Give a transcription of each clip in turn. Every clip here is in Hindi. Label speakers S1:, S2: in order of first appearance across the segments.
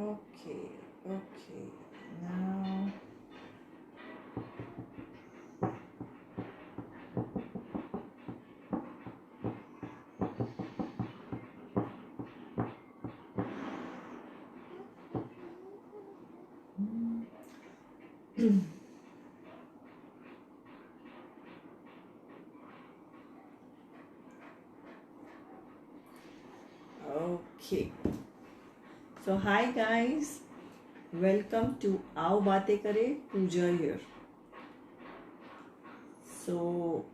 S1: Okay, okay. Now, okay. So, hi guys. Welcome to आओ बातें करें. पूजा here. So,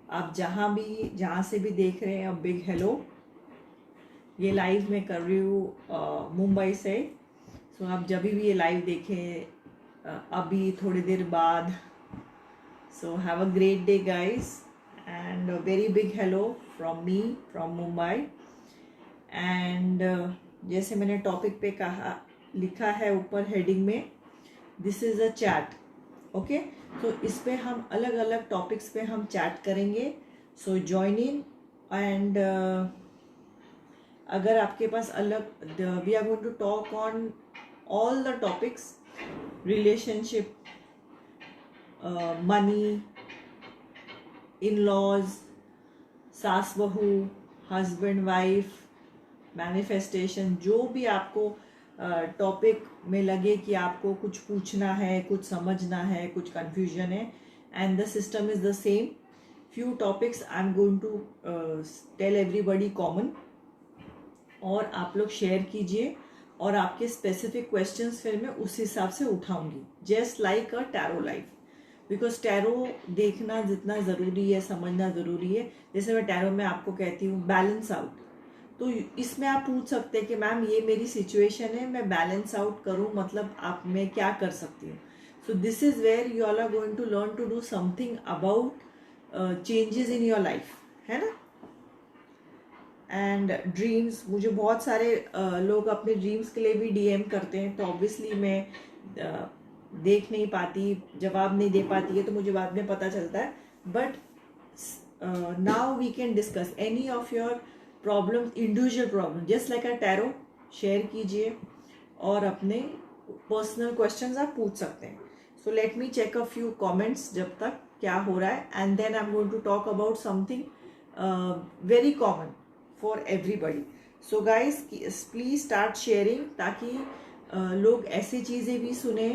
S1: आप जहाँ से भी देख रहे हैं, बिग हेलो. ये लाइव मैं कर रही हूँ मुंबई से. सो आप जब भी ये लाइव देखें अभी थोड़ी देर बाद. So have a great day guys and very big hello from me from Mumbai. And जैसे मैंने टॉपिक पे कहा, लिखा है ऊपर हेडिंग में, this is a chat. Okay, तो इस पे हम अलग अलग टॉपिक्स पे हम चैट करेंगे. So join in. एंड अगर आपके पास अलग, we are going to talk on all the topics, relationship, money, in laws, सास बहू, हस्बैंड वाइफ, मैनिफेस्टेशन, जो भी आपको टॉपिक में लगे कि आपको कुछ पूछना है, कुछ समझना है, कुछ कंफ्यूजन है, and the system is the same. Few topics I am going to tell everybody common, और आप लोग शेयर कीजिए और आपके स्पेसिफिक क्वेश्चंस फिर मैं उस हिसाब से उठाऊंगी, just like a tarot life. Because tarot देखना जितना ज़रूरी है, समझना ज़रूरी है. जैसे मैं टैरो में आपको कहती हूँ बैलेंस आउट, तो इसमें आप पूछ सकते हैं कि मैम ये मेरी सिचुएशन है, मैं बैलेंस आउट करूँ, मतलब आप मैं क्या कर सकती हूँ. So this is where you all are going to learn to do something about changes in your life, है ना. एंड ड्रीम्स, मुझे बहुत सारे लोग अपने ड्रीम्स के लिए भी डीएम करते हैं, तो ऑब्वियसली मैं देख नहीं पाती, जवाब नहीं दे पाती है, तो मुझे बाद में पता चलता है. But now we can discuss any of your problem, individual problem, just like a tarot. Share कीजिए और अपने पर्सनल क्वेश्चंस आप पूछ सकते हैं. So let me check a few comments जब तक क्या हो रहा है, and then I am going to talk about something very common for everybody. So guys please start sharing, ताकि लोग ऐसी चीज़ें भी सुने,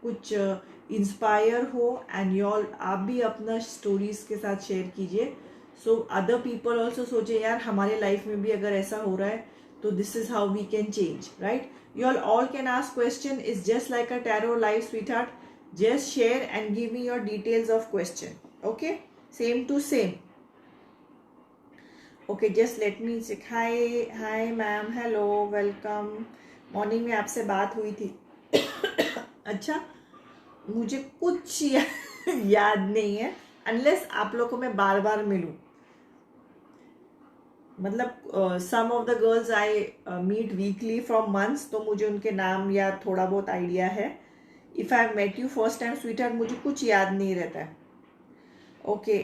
S1: कुछ इंस्पायर हो, एंड योर आप भी अपना स्टोरीज के साथ शेयर कीजिए. सो अदर पीपल ऑल्सो सोचे यार हमारे लाइफ में भी अगर ऐसा हो रहा है तो this is how we can change, right. You all can ask question, is just like a tarot live sweetheart. Just share and give me your details of question. Okay, same to same. Okay, just let me check. Hi ma'am, hello, welcome. Morning में आपसे बात हुई थी. अच्छा, मुझे कुछ याद नहीं है, अनलेस आप लोग को मैं बार बार मिलूं. मतलब some of the girls I meet weekly from months, तो मुझे उनके नाम या थोड़ा बहुत आइडिया है. If I met you first time sweetheart, मुझे कुछ याद नहीं रहता है. Okay,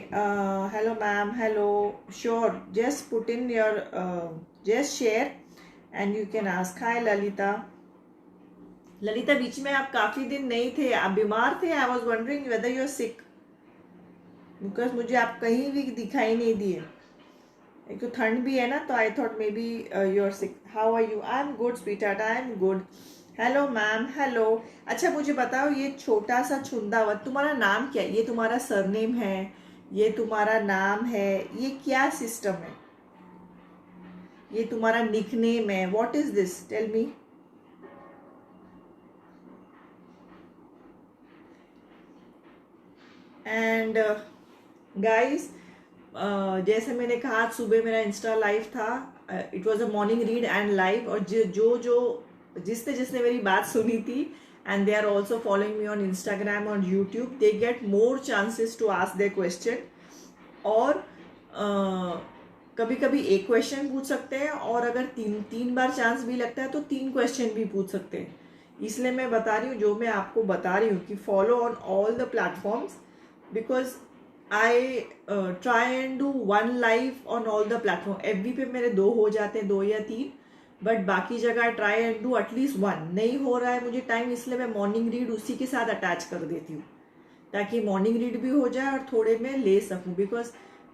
S1: hello ma'am, hello. Sure, just put in your, just share and you can ask. Hi Lalita. Lalita, बीच में आप काफ़ी दिन नहीं थे, आप बीमार थे. I was wondering whether you are sick, because मुझे आप कहीं भी दिखाई नहीं दिए. एक तो ठंड भी है ना, तो I thought maybe you are sick. How are you? I am good sweetheart, I am good. Hello ma'am, hello. अच्छा मुझे बताओ, ये छोटा सा छुंदावत, तुम्हारा नाम क्या है? ये तुम्हारा सरनेम है, ये तुम्हारा नाम है, ये क्या सिस्टम है? ये तुम्हारा निकनेम है, what is this? Tell me. And guys, जैसे मैंने कहा, आज सुबह मेरा इंस्टा लाइव था. It was a morning read and live. और जिसने जिसने मेरी बात सुनी थी, and they are also following me on Instagram और YouTube, they get more chances to ask their question. और कभी कभी एक क्वेश्चन पूछ सकते हैं, और अगर तीन बार चांस भी लगता है तो 3 क्वेश्चन भी पूछ सकते हैं. इसलिए मैं बता रही हूँ, जो मैं आपको बता रही हूँ कि follow on all the platforms, because I try and do 1 live on all the platform. FB पे मेरे 2 हो जाते हैं, 2 या 3. बट बाकी जगह try and do at least one. नहीं हो रहा है मुझे टाइम, इसलिए मैं मॉर्निंग रीड उसी के साथ अटैच कर देती हूँ, ताकि मॉर्निंग रीड भी हो जाए और थोड़े मैं ले सकूँ, because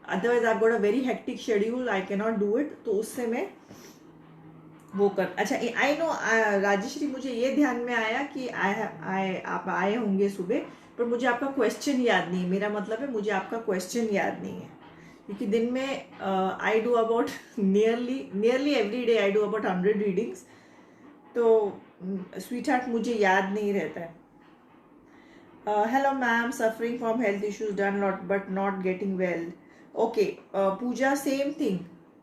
S1: otherwise I got a very hectic schedule, I can not do it. तो उससे मैं वो कर, अच्छा आई नो राजेश्री, मुझे ये ध्यान में आया कि आप आए होंगे सुबह, पर मुझे आपका क्वेश्चन याद नहीं है। मेरा मतलब है मुझे आपका क्वेश्चन याद नहीं है, क्योंकि दिन में I do about nearly every day I do about 100 readings, तो स्वीट हार्ट मुझे याद नहीं रहता है। Hello ma'am, suffering from health issues, done lot but not getting well. Okay Pooja, same thing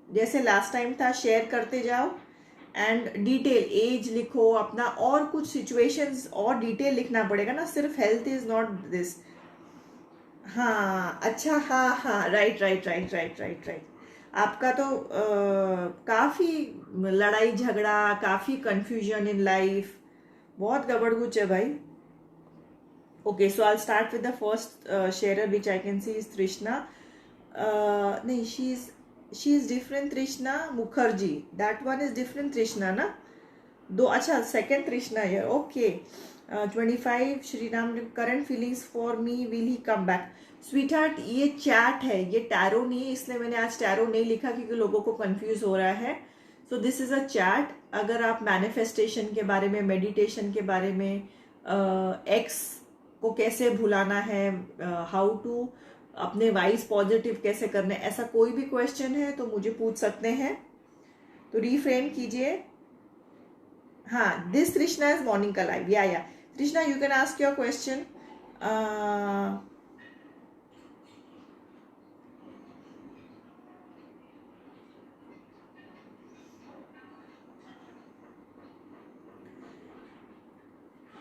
S1: जैसे लास्ट टाइम था, शेयर करते जाओ एंड डिटेल एज लिखो अपना, और कुछ सिचुएशंस और डिटेल लिखना पड़ेगा ना, सिर्फ हेल्थ इज नॉट दिस। हाँ अच्छा, हाँ हाँ, right right right right right right. आपका तो काफ़ी लड़ाई झगड़ा, काफ़ी कंफ्यूजन इन लाइफ, बहुत गड़बड़ है भाई। Okay, so I'll start with the first sharer which I can see is Trishna. No, she's different Trishna Mukherjee. That one is different Trishna, na? दो, अच्छा second Trishna here. Okay. 25 Shriram, current feelings for me, will he come back? Sweetheart, ये चैट है, ये टैरो नहीं है, इसलिए मैंने आज टैरो नहीं लिखा क्योंकि लोगों को कंफ्यूज हो रहा है। सो दिस इज अ चैट। अगर आप मैनिफेस्टेशन के बारे में, मेडिटेशन के बारे में, एक्स को कैसे भुलाना है, हाउ टू अपने वाइज पॉजिटिव कैसे करने, ऐसा कोई भी क्वेश्चन है तो मुझे पूछ सकते हैं, तो रीफ्रेम कीजिए। हाँ, दिस कृष्णा इज मॉर्निंग का लाइव, या Krishna you can ask your question.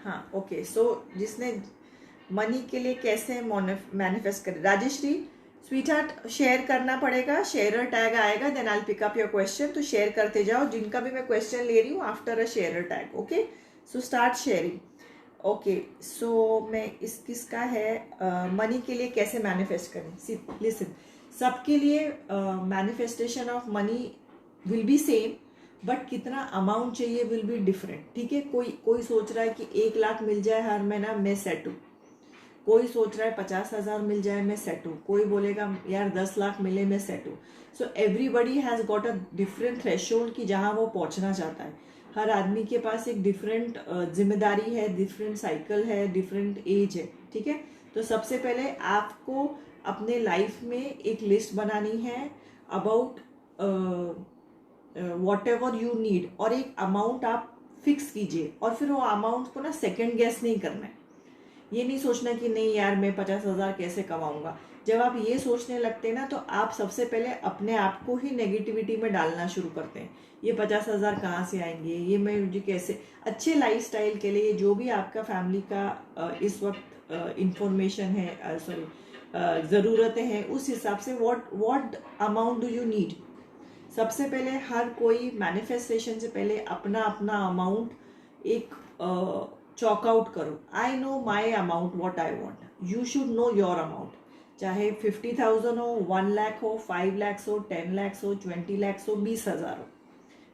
S1: हाँ ओके, सो जिसने मनी के लिए कैसे मैनिफेस्ट करे, राजेश्री स्वीटहार्ट शेयर करना पड़ेगा, शेयरर टैग आएगा, then I pick up your question. तो शेयर करते जाओ जिनका भी मैं क्वेश्चन ले रही हूँ after a sharer tag. Okay, so start sharing. Okay, so मैं किसका है, मनी के लिए कैसे मैनिफेस्ट करें। लिसन, सबके लिए manifestation of money will be same, but कितना अमाउंट चाहिए विल बी डिफरेंट। ठीक है, कोई सोच रहा है कि 1 लाख मिल जाए हर महीना, मैं सेट हूँ। कोई सोच रहा है 50,000 मिल जाए, मैं सेट हूँ। कोई बोलेगा यार 10 लाख मिले, मैं सेट हूँ। So everybody has got a different threshold कि जहाँ वो पहुँचना चाहता है। हर आदमी के पास एक डिफरेंट जिम्मेदारी है, डिफरेंट साइकिल है, डिफरेंट एज है। ठीक है, तो सबसे पहले आपको अपने लाइफ में एक लिस्ट बनानी है about what ever you need, और एक अमाउंट आप फिक्स कीजिए, और फिर वो अमाउंट को ना सेकेंड गेस नहीं करना है। ये नहीं सोचना कि नहीं यार मैं 50,000 कैसे कमाऊंगा। जब आप ये सोचने लगते हैं ना, तो आप सबसे पहले अपने आप को ही नेगेटिविटी में डालना शुरू करते हैं। ये 50,000 कहाँ से आएंगे, ये मैं मुझे कैसे, अच्छे लाइफस्टाइल के लिए जो भी आपका फैमिली का इस वक्त इंफॉर्मेशन है, सॉरी ज़रूरतें हैं, उस हिसाब से what amount do you need. सबसे पहले हर कोई मैनिफेस्टेशन से पहले अपना अपना अमाउंट एक चॉक आउट करो। I know my amount what I want, you should know your amount. चाहे 50,000 हो, 1 लाख हो, 5 लाख हो, 10 लाख हो, 20 लाख हो, 20,000 हो।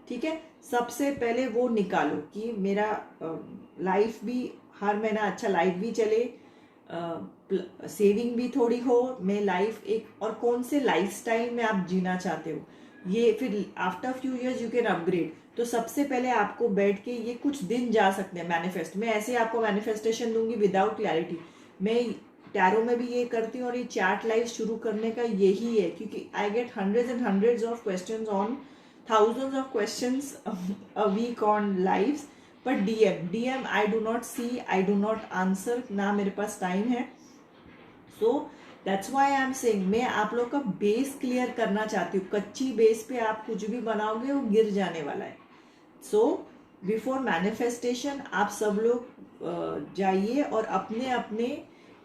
S1: ठीक है, सबसे पहले वो निकालो कि मेरा लाइफ भी हर महीना अच्छा लाइफ भी चले, सेविंग भी थोड़ी हो, मैं लाइफ एक, और कौन से लाइफस्टाइल में आप जीना चाहते हो, ये फिर after few years you can upgrade. तो सबसे पहले आपको बैठ के ये कुछ दिन जा सकते हैं मैनिफेस्ट। मैं ऐसे आपको मैनिफेस्टेशन दूंगी विदाउट क्लैरिटी। मैं टैरो में भी ये करती हूँ, और ये चैट लाइफ शुरू करने का यही है, क्योंकि I get hundreds and hundreds of questions on, thousands of questions a week on lives, but DM I do not see, I do not answer, ना मेरे पास टाइम है। So that's why I am saying, मैं आप लोग का बेस क्लियर करना चाहती हूँ। कच्ची बेस पे आप कुछ भी बनाओगे वो गिर जाने वाला है। सो बिफोर मैनिफेस्टेशन आप सब लोग जाइए और अपने अपने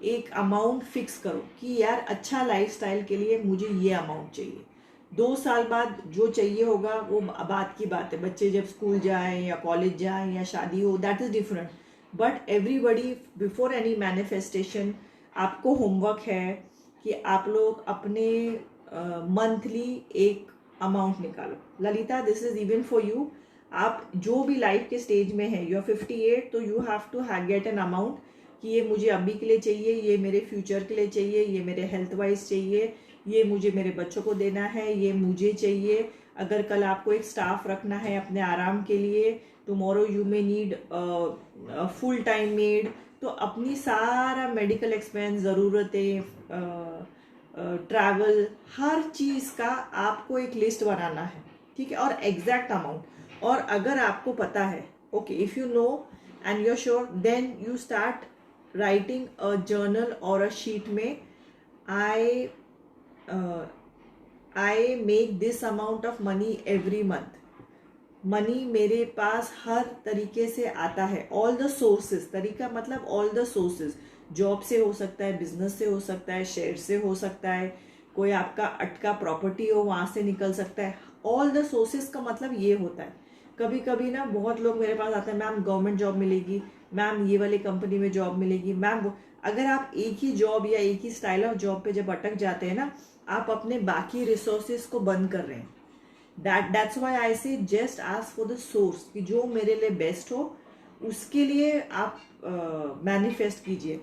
S1: एक अमाउंट फिक्स करो कि यार अच्छा लाइफस्टाइल के लिए मुझे ये अमाउंट चाहिए। 2 साल बाद जो चाहिए होगा वो बात की बात है, बच्चे जब स्कूल जाएं या कॉलेज जाएं या शादी हो, that is different. But everybody before any manifestation आपको होमवर्क है कि आप लोग अपने मंथली एक अमाउंट निकालो। Lalita, this is even for you. आप जो भी लाइफ के स्टेज में है, यू आर 58, तो you have to get an amount कि ये मुझे अभी के लिए चाहिए, ये मेरे फ्यूचर के लिए चाहिए, ये मेरे हेल्थ वाइज चाहिए, ये मुझे मेरे बच्चों को देना है, ये मुझे चाहिए। अगर कल आपको एक स्टाफ रखना है अपने आराम के लिए, tomorrow you may need full time made, तो अपनी सारा मेडिकल एक्सपेंस, ज़रूरतें, ट्रैवल, हर चीज़ का आपको एक लिस्ट बनाना है, ठीक है, और एग्जैक्ट अमाउंट। और अगर आपको पता है, okay, if you know and you are sure, then you start writing a journal और अ शीट में, I make this amount of money every month. Money मेरे पास हर तरीके से आता है, ऑल द सोर्सेज, तरीका मतलब ऑल द सोर्सेज, जॉब से हो सकता है, बिजनेस से हो सकता है, शेयर से हो सकता है, कोई आपका अटका प्रॉपर्टी हो वहाँ से निकल सकता है। ऑल द सोर्सेज का मतलब ये होता है। कभी कभी ना बहुत लोग मेरे पास आते हैं, मैम गवर्नमेंट जॉब मिलेगी, मैम ये वाली कंपनी में जॉब मिलेगी, मैम अगर आप एक ही जॉब या एक ही स्टाइल ऑफ जॉब पे जब अटक जाते हैं ना, आप अपने बाकी रिसोर्सेज को बंद कर रहे हैं। That's why I say just ask for the source, कि जो मेरे लिए बेस्ट हो उसके लिए आप मैनिफेस्ट कीजिए।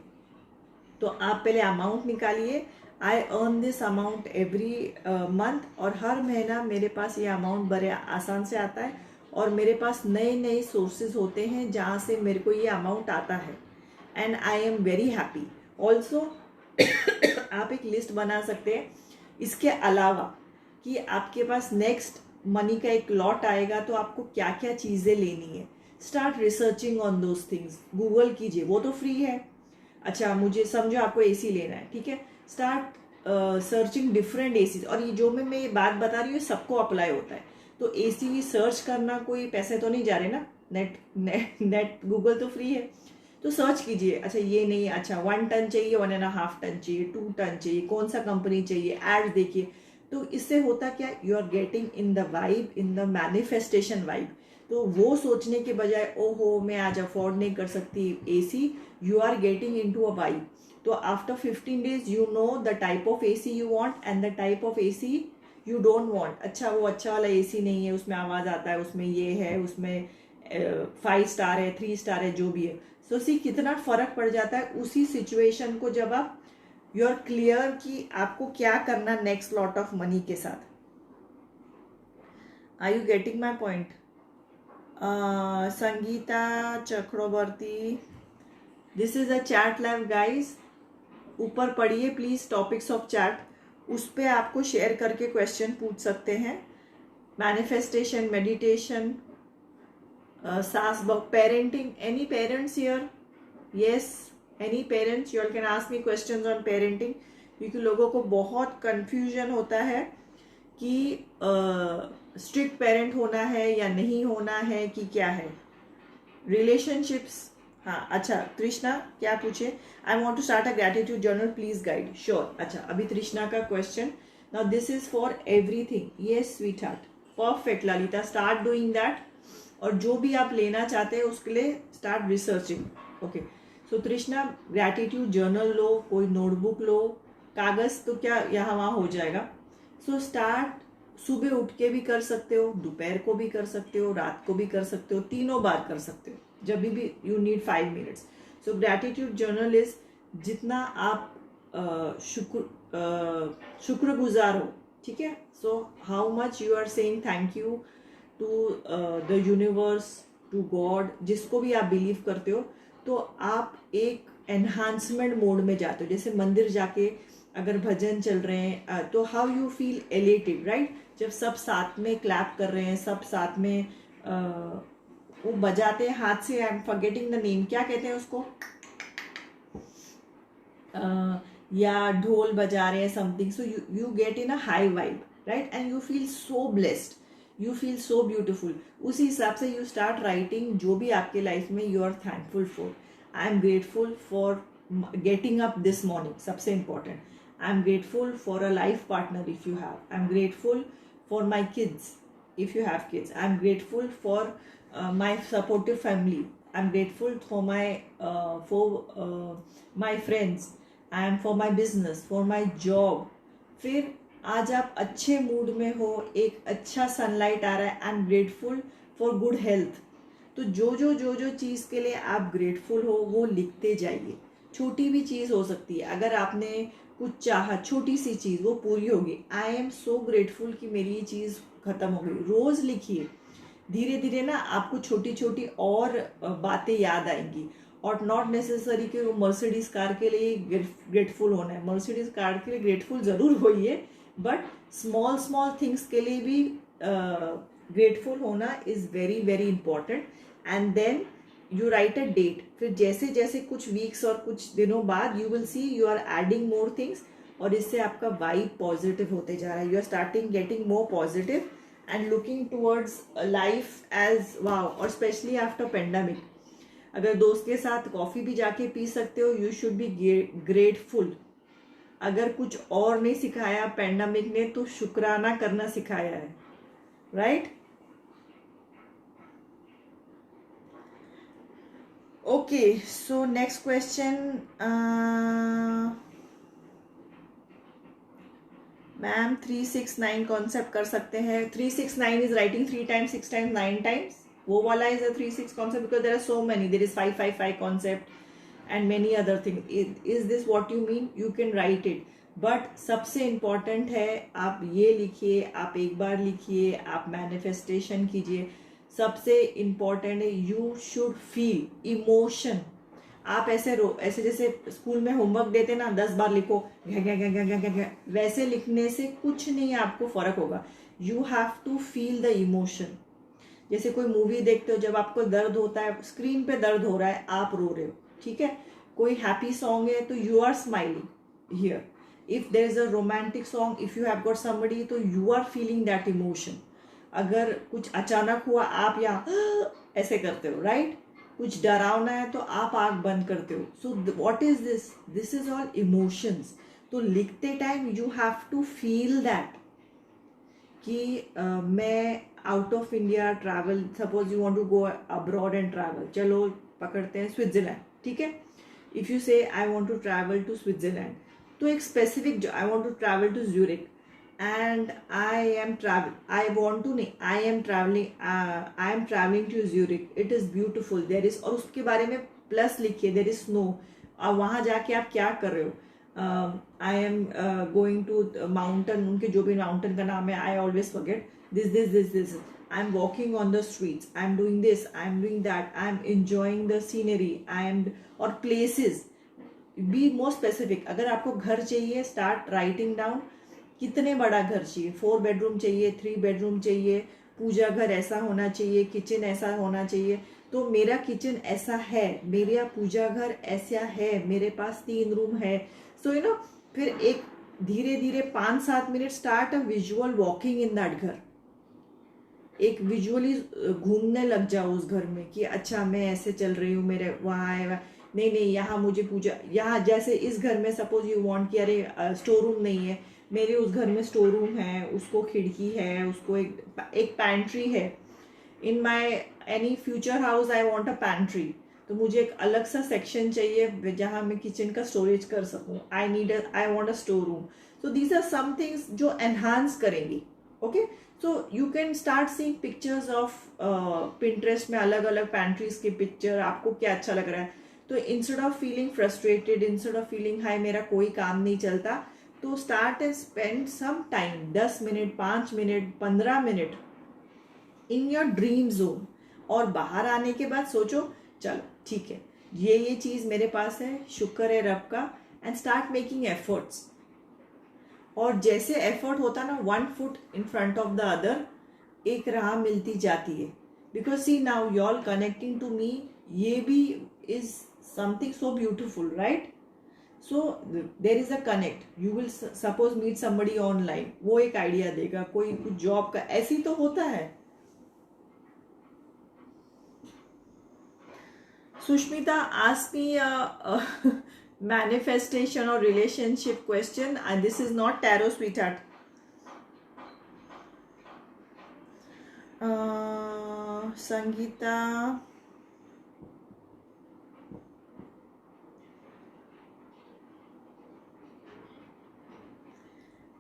S1: तो आप पहले अमाउंट निकालिए, I earn this amount every month, और हर महीना मेरे पास ये अमाउंट बड़े आसान से आता है, और मेरे पास नए नए सोर्सेज होते हैं जहाँ से मेरे को ये अमाउंट आता है, and I am very happy. Also आप एक लिस्ट बना सकते हैं इसके अलावा कि आपके पास नेक्स्ट मनी का एक लॉट आएगा तो आपको क्या क्या चीज़ें लेनी है। Start researching on those things, Google कीजिए, वो तो फ्री है। अच्छा, मुझे समझो आपको एसी लेना है, ठीक है, स्टार्ट सर्चिंग डिफरेंट एसी। और ये जो मैं ये बात बता रही हूँ सबको अप्लाई होता है। तो एसी सर्च करना कोई पैसे तो नहीं जा रहे ना, नेट गूगल तो फ्री है, तो सर्च कीजिए। अच्छा ये नहीं, अच्छा 1 टन चाहिए, 1.5 टन चाहिए, 2 टन चाहिए, कौन सा कंपनी चाहिए, एड देखिए। तो इससे होता क्या, you are getting in the vibe, in the manifestation vibe. तो वो सोचने के बजाय ओहो मैं आज अफोर्ड नहीं कर सकती AC, you are getting in to a vibe. तो after 15 days you know the type of AC you want and the type of AC you don't want. अच्छा वो अच्छा वाला एसी नहीं है, उसमें आवाज आता है, उसमें ये है, उसमें 5 स्टार है, 3 स्टार है, जो भी है। सो सी कितना फर्क पड़ जाता है उसी सिचुएशन को जब आप यू आर क्लियर कि आपको क्या करना नेक्स्ट लॉट ऑफ मनी के साथ। Are you getting my point? Sangeeta Chakraborty, this is a chat live guys, ऊपर पढ़िए प्लीज टॉपिक्स ऑफ चैट, उस पर आपको शेयर करके क्वेश्चन पूछ सकते हैं। मैनिफेस्टेशन, मेडिटेशन, सास parenting, any parents here? Yes, any parents, you all can ask me questions on parenting, क्योंकि लोगों को बहुत कंफ्यूजन होता है कि स्ट्रिक्ट पेरेंट होना है या नहीं होना है, कि क्या है रिलेशनशिप्स। हाँ अच्छा, कृष्णा क्या पूछे? I want to start a gratitude journal, please guide. Sure. अच्छा अभी कृष्णा का question, now this is for everything. Yes sweetheart, perfect Lalita, start doing that. और जो भी आप लेना चाहते हैं उसके लिए start researching. Okay, so Krishna gratitude journal लो, कोई नोटबुक लो, कागज तो क्या यहाँ वहाँ हो जाएगा। सो स्टार्ट, सुबह उठ के भी कर सकते हो, दोपहर को भी कर सकते हो, रात को भी कर सकते हो, तीनों बार कर सकते हो, जब भी you need 5 minutes. So gratitude journal is जितना आप शुक्रगुजार हो, ठीक है। So how much you are saying thank you to the universe, to God, जिसको भी आप बिलीव करते हो। तो आप एक एनहांसमेंट मोड में जाते हो, जैसे मंदिर जाके अगर भजन चल रहे हैं तो how you feel elated, right? जब सब साथ में क्लैप कर रहे हैं, सब साथ में वो बजाते हैं हाथ से, I am forgetting the name, क्या कहते हैं उसको, या ढोल बजा रहे हैं something, so you get in a high vibe, right? And you feel so blessed, you feel so beautiful. उसी हिसाब से यू स्टार्ट राइटिंग जो भी आपके लाइफ में you are thankful for. I am grateful for getting up this morning, सबसे important. I am grateful for a life partner if you have, I am grateful for my kids if you have kids, I'm grateful for my supportive family, I'm grateful for my friends, I am for my business, for my job। फिर आज आप अच्छे मूड में हो, एक अच्छा सनलाइट आ रहा है, आई am grateful for good health. तो जो चीज़ के लिए आप ग्रेटफुल हो वो लिखते जाइए। छोटी भी चीज़ हो सकती है, अगर आपने कुछ चाहा, छोटी सी चीज़ वो पूरी होगी, आई एम सो ग्रेटफुल कि मेरी ये चीज़ खत्म हो गई, रोज़ लिखिए। धीरे धीरे ना आपको छोटी छोटी और बातें याद आएंगी। और नॉट नेसेसरी कि वो मर्सिडीज कार के लिए ग्रेटफुल होना है, मर्सिडीज कार के लिए ग्रेटफुल जरूर होइए, बट स्मॉल स्मॉल थिंग्स के लिए भी ग्रेटफुल होना is very very important. And then you write a date, फिर जैसे जैसे कुछ वीक्स और कुछ दिनों बाद you will see you are adding more things, और इससे आपका वाइब पॉजिटिव होते जा रहा है, you are starting getting more positive and looking towards life as wow. और स्पेशली आफ्टर पेंडेमिक, अगर दोस्त के साथ कॉफी भी जाके पी सकते हो, यू शुड बी ग्रेटफुल। अगर कुछ और नहीं सिखाया पेंडेमिक ने तो शुक्राना करना सिखाया है, right? Okay, so next question, ma'am 369 concept कर सकते हैं? 369 is writing 3 times 6 times 9 times, वो वाला is a 36 concept, because there are so many, there is 555 concept and many other thing. Is this what you mean? You can write it, but सबसे इंपॉर्टेंट है आप ये लिखिए, आप एक बार लिखिए, आप मैनिफेस्टेशन कीजिए। सबसे इंपॉर्टेंट है यू शुड फील इमोशन। आप ऐसे जैसे स्कूल में होमवर्क देते ना 10 बार लिखो, घे घे घे घे घे घे घे, वैसे लिखने से कुछ नहीं आपको फर्क होगा। You have to feel the emotion. जैसे कोई मूवी देखते हो, जब आपको दर्द होता है, स्क्रीन पे दर्द हो रहा है, आप रो रहे हो, ठीक है। कोई हैप्पी सॉन्ग है तो you are smiling here. If there is a romantic song, if you have got somebody, तो you are feeling that emotion. अगर कुछ अचानक हुआ, आप यहाँ ऐसे करते हो, राइट? कुछ डरावना है तो आप आंख बंद करते हो। So what is this? This is all emotions. तो लिखते time you have to feel that कि मैं out of India travel, suppose you want to go abroad and travel, चलो पकड़ते हैं स्विट्जरलैंड, ठीक है। If you say I want to travel to Switzerland, तो एक specific, I want to travel to Zurich and I am travel, I want to नहीं, I am travelling to Zurich, it is beautiful, there is, और उसके बारे में प्लस लिखिए, देयर इज स्नो। वहां जाके आप क्या कर रहे हो? I am going to mountain, उनके जो भी माउंटेन का नाम है, I always forget, this I am walking on the streets, I am doing this, I am doing that, I am enjoying the scenery, I am, और प्लेसेस, बी मोर स्पेसिफिक। अगर आपको घर चाहिए, स्टार्ट राइटिंग डाउन, कितने बड़ा घर चाहिए, 4 बेडरूम चाहिए, 3 बेडरूम चाहिए, पूजा घर ऐसा होना चाहिए, किचन ऐसा होना चाहिए। तो मेरा किचन ऐसा है, मेरा पूजा घर ऐसा है, मेरे पास 3 रूम है। सो यू नो, फिर एक धीरे धीरे 5-7 minute start a visual walking in that घर। एक विजुअली घूमने लग जाओ उस घर में कि अच्छा मैं ऐसे चल रही हूँ, मेरे वहाँ है, नहीं नहीं यहाँ मुझे पूजा, यहाँ जैसे इस घर में सपोज यू वांट कि अरे स्टोर रूम नहीं है, मेरे उस घर में स्टोर रूम है, उसको खिड़की है, उसको एक पैंट्री है। In my any future house I want a pantry, तो मुझे एक अलग सा सेक्शन चाहिए जहाँ मैं किचन का स्टोरेज कर सकूँ। I want a store room. So these are some things जो एनहांस करेंगी। Okay, so you can start seeing pictures of Pinterest में, अलग अलग पैंट्रीज की पिक्चर, आपको क्या अच्छा लग रहा है। तो instead of feeling frustrated, instead of feeling हाय मेरा कोई काम नहीं चलता, तो start and spend some time, 10 minute, 5 minute, 15 minute in your dream zone. और बाहर आने के बाद सोचो, चलो ठीक है, ये चीज मेरे पास है, शुक्र है रब का, एंड स्टार्ट मेकिंग एफर्ट्स। और जैसे एफर्ट होता ना, 1 foot in front of the other, एक राह मिलती जाती है। Because see now you all connecting to me, ये भी is something so beautiful, right? So there is a connect. You will suppose meet somebody online, वो एक आइडिया देगा, कोई कुछ जॉब का, ऐसी तो होता है। Sushmita asked me a manifestation or relationship question, and this is not tarot, sweetheart. Sangeeta,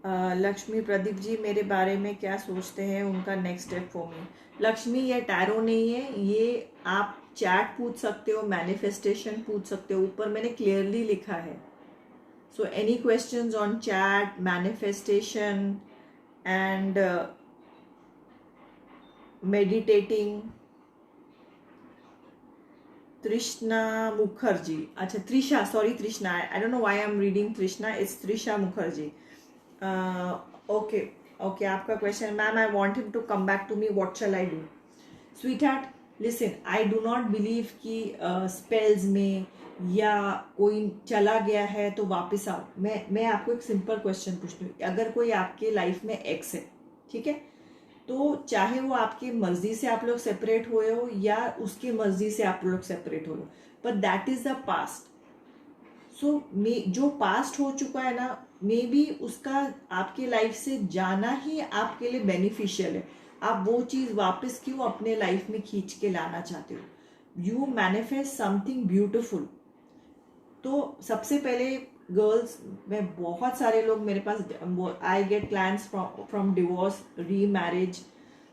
S1: Lakshmi Pradeep ji मेरे बारे में क्या सोचते हैं, उनका next step for me. Lakshmi, ये टैरो नहीं है, ये आप चैट पूछ सकते हो, मैनिफेस्टेशन पूछ सकते हो, ऊपर मैंने क्लियरली लिखा है। So any questions on chat, manifestation and meditating. Trishna Mukherjee, अच्छा Trisha, sorry Trishna, I don't know why I am reading Trishna, it's Trisha Mukherjee. Okay okay, आपका question, ma'am I want him to come back to me, what shall I do. Sweetheart, listen, I do not believe कि स्पेल्स में या कोई चला गया है तो वापस आओ। मैं आपको एक सिंपल क्वेश्चन पूछती हूँ, अगर कोई आपके लाइफ में एक्स है, ठीक है, तो चाहे वो आपकी मर्जी से आप लोग सेपरेट हुए हो या उसकी मर्जी से आप लोग सेपरेट हो, पर दैट इज द पास्ट। सो जो पास्ट हो चुका है ना, मे बी उसका आपके लाइफ से जाना ही आपके लिए बेनिफिशियल है। आप वो चीज वापस क्यों अपने लाइफ में खींच के लाना चाहते हो? You manifest something beautiful. तो सबसे पहले गर्ल्स में बहुत सारे लोग मेरे पास, I get clients from divorce, remarriage,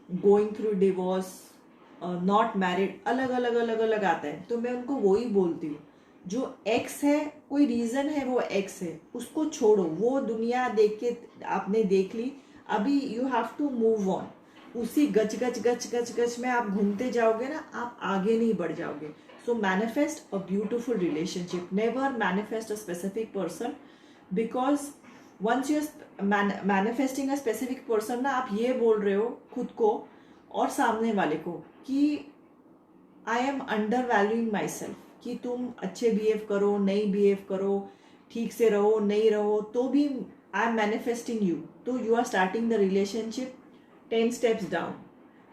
S1: going through divorce, not married, अलग अलग अलग अलग आता है। तो मैं उनको वही बोलती हूँ, जो एक्स है, कोई रीजन है, वो एक्स है, उसको छोड़ो, वो दुनिया देख के आपने देख ली, अभी you have to move on. उसी गच गच गच गच गच में आप घूमते जाओगे ना, आप आगे नहीं बढ़ जाओगे। So manifest a beautiful relationship, never manifest a specific person, because once you manifesting a specific person ना, आप ये बोल रहे हो खुद को और सामने वाले को कि I am under valuing my self, कि तुम अच्छे बिहेव करो, नहीं बिहेव करो, ठीक से रहो, नहीं रहो, तो भी आई एम मैनिफेस्टिंग यू। तो you are starting the relationship 10 steps down,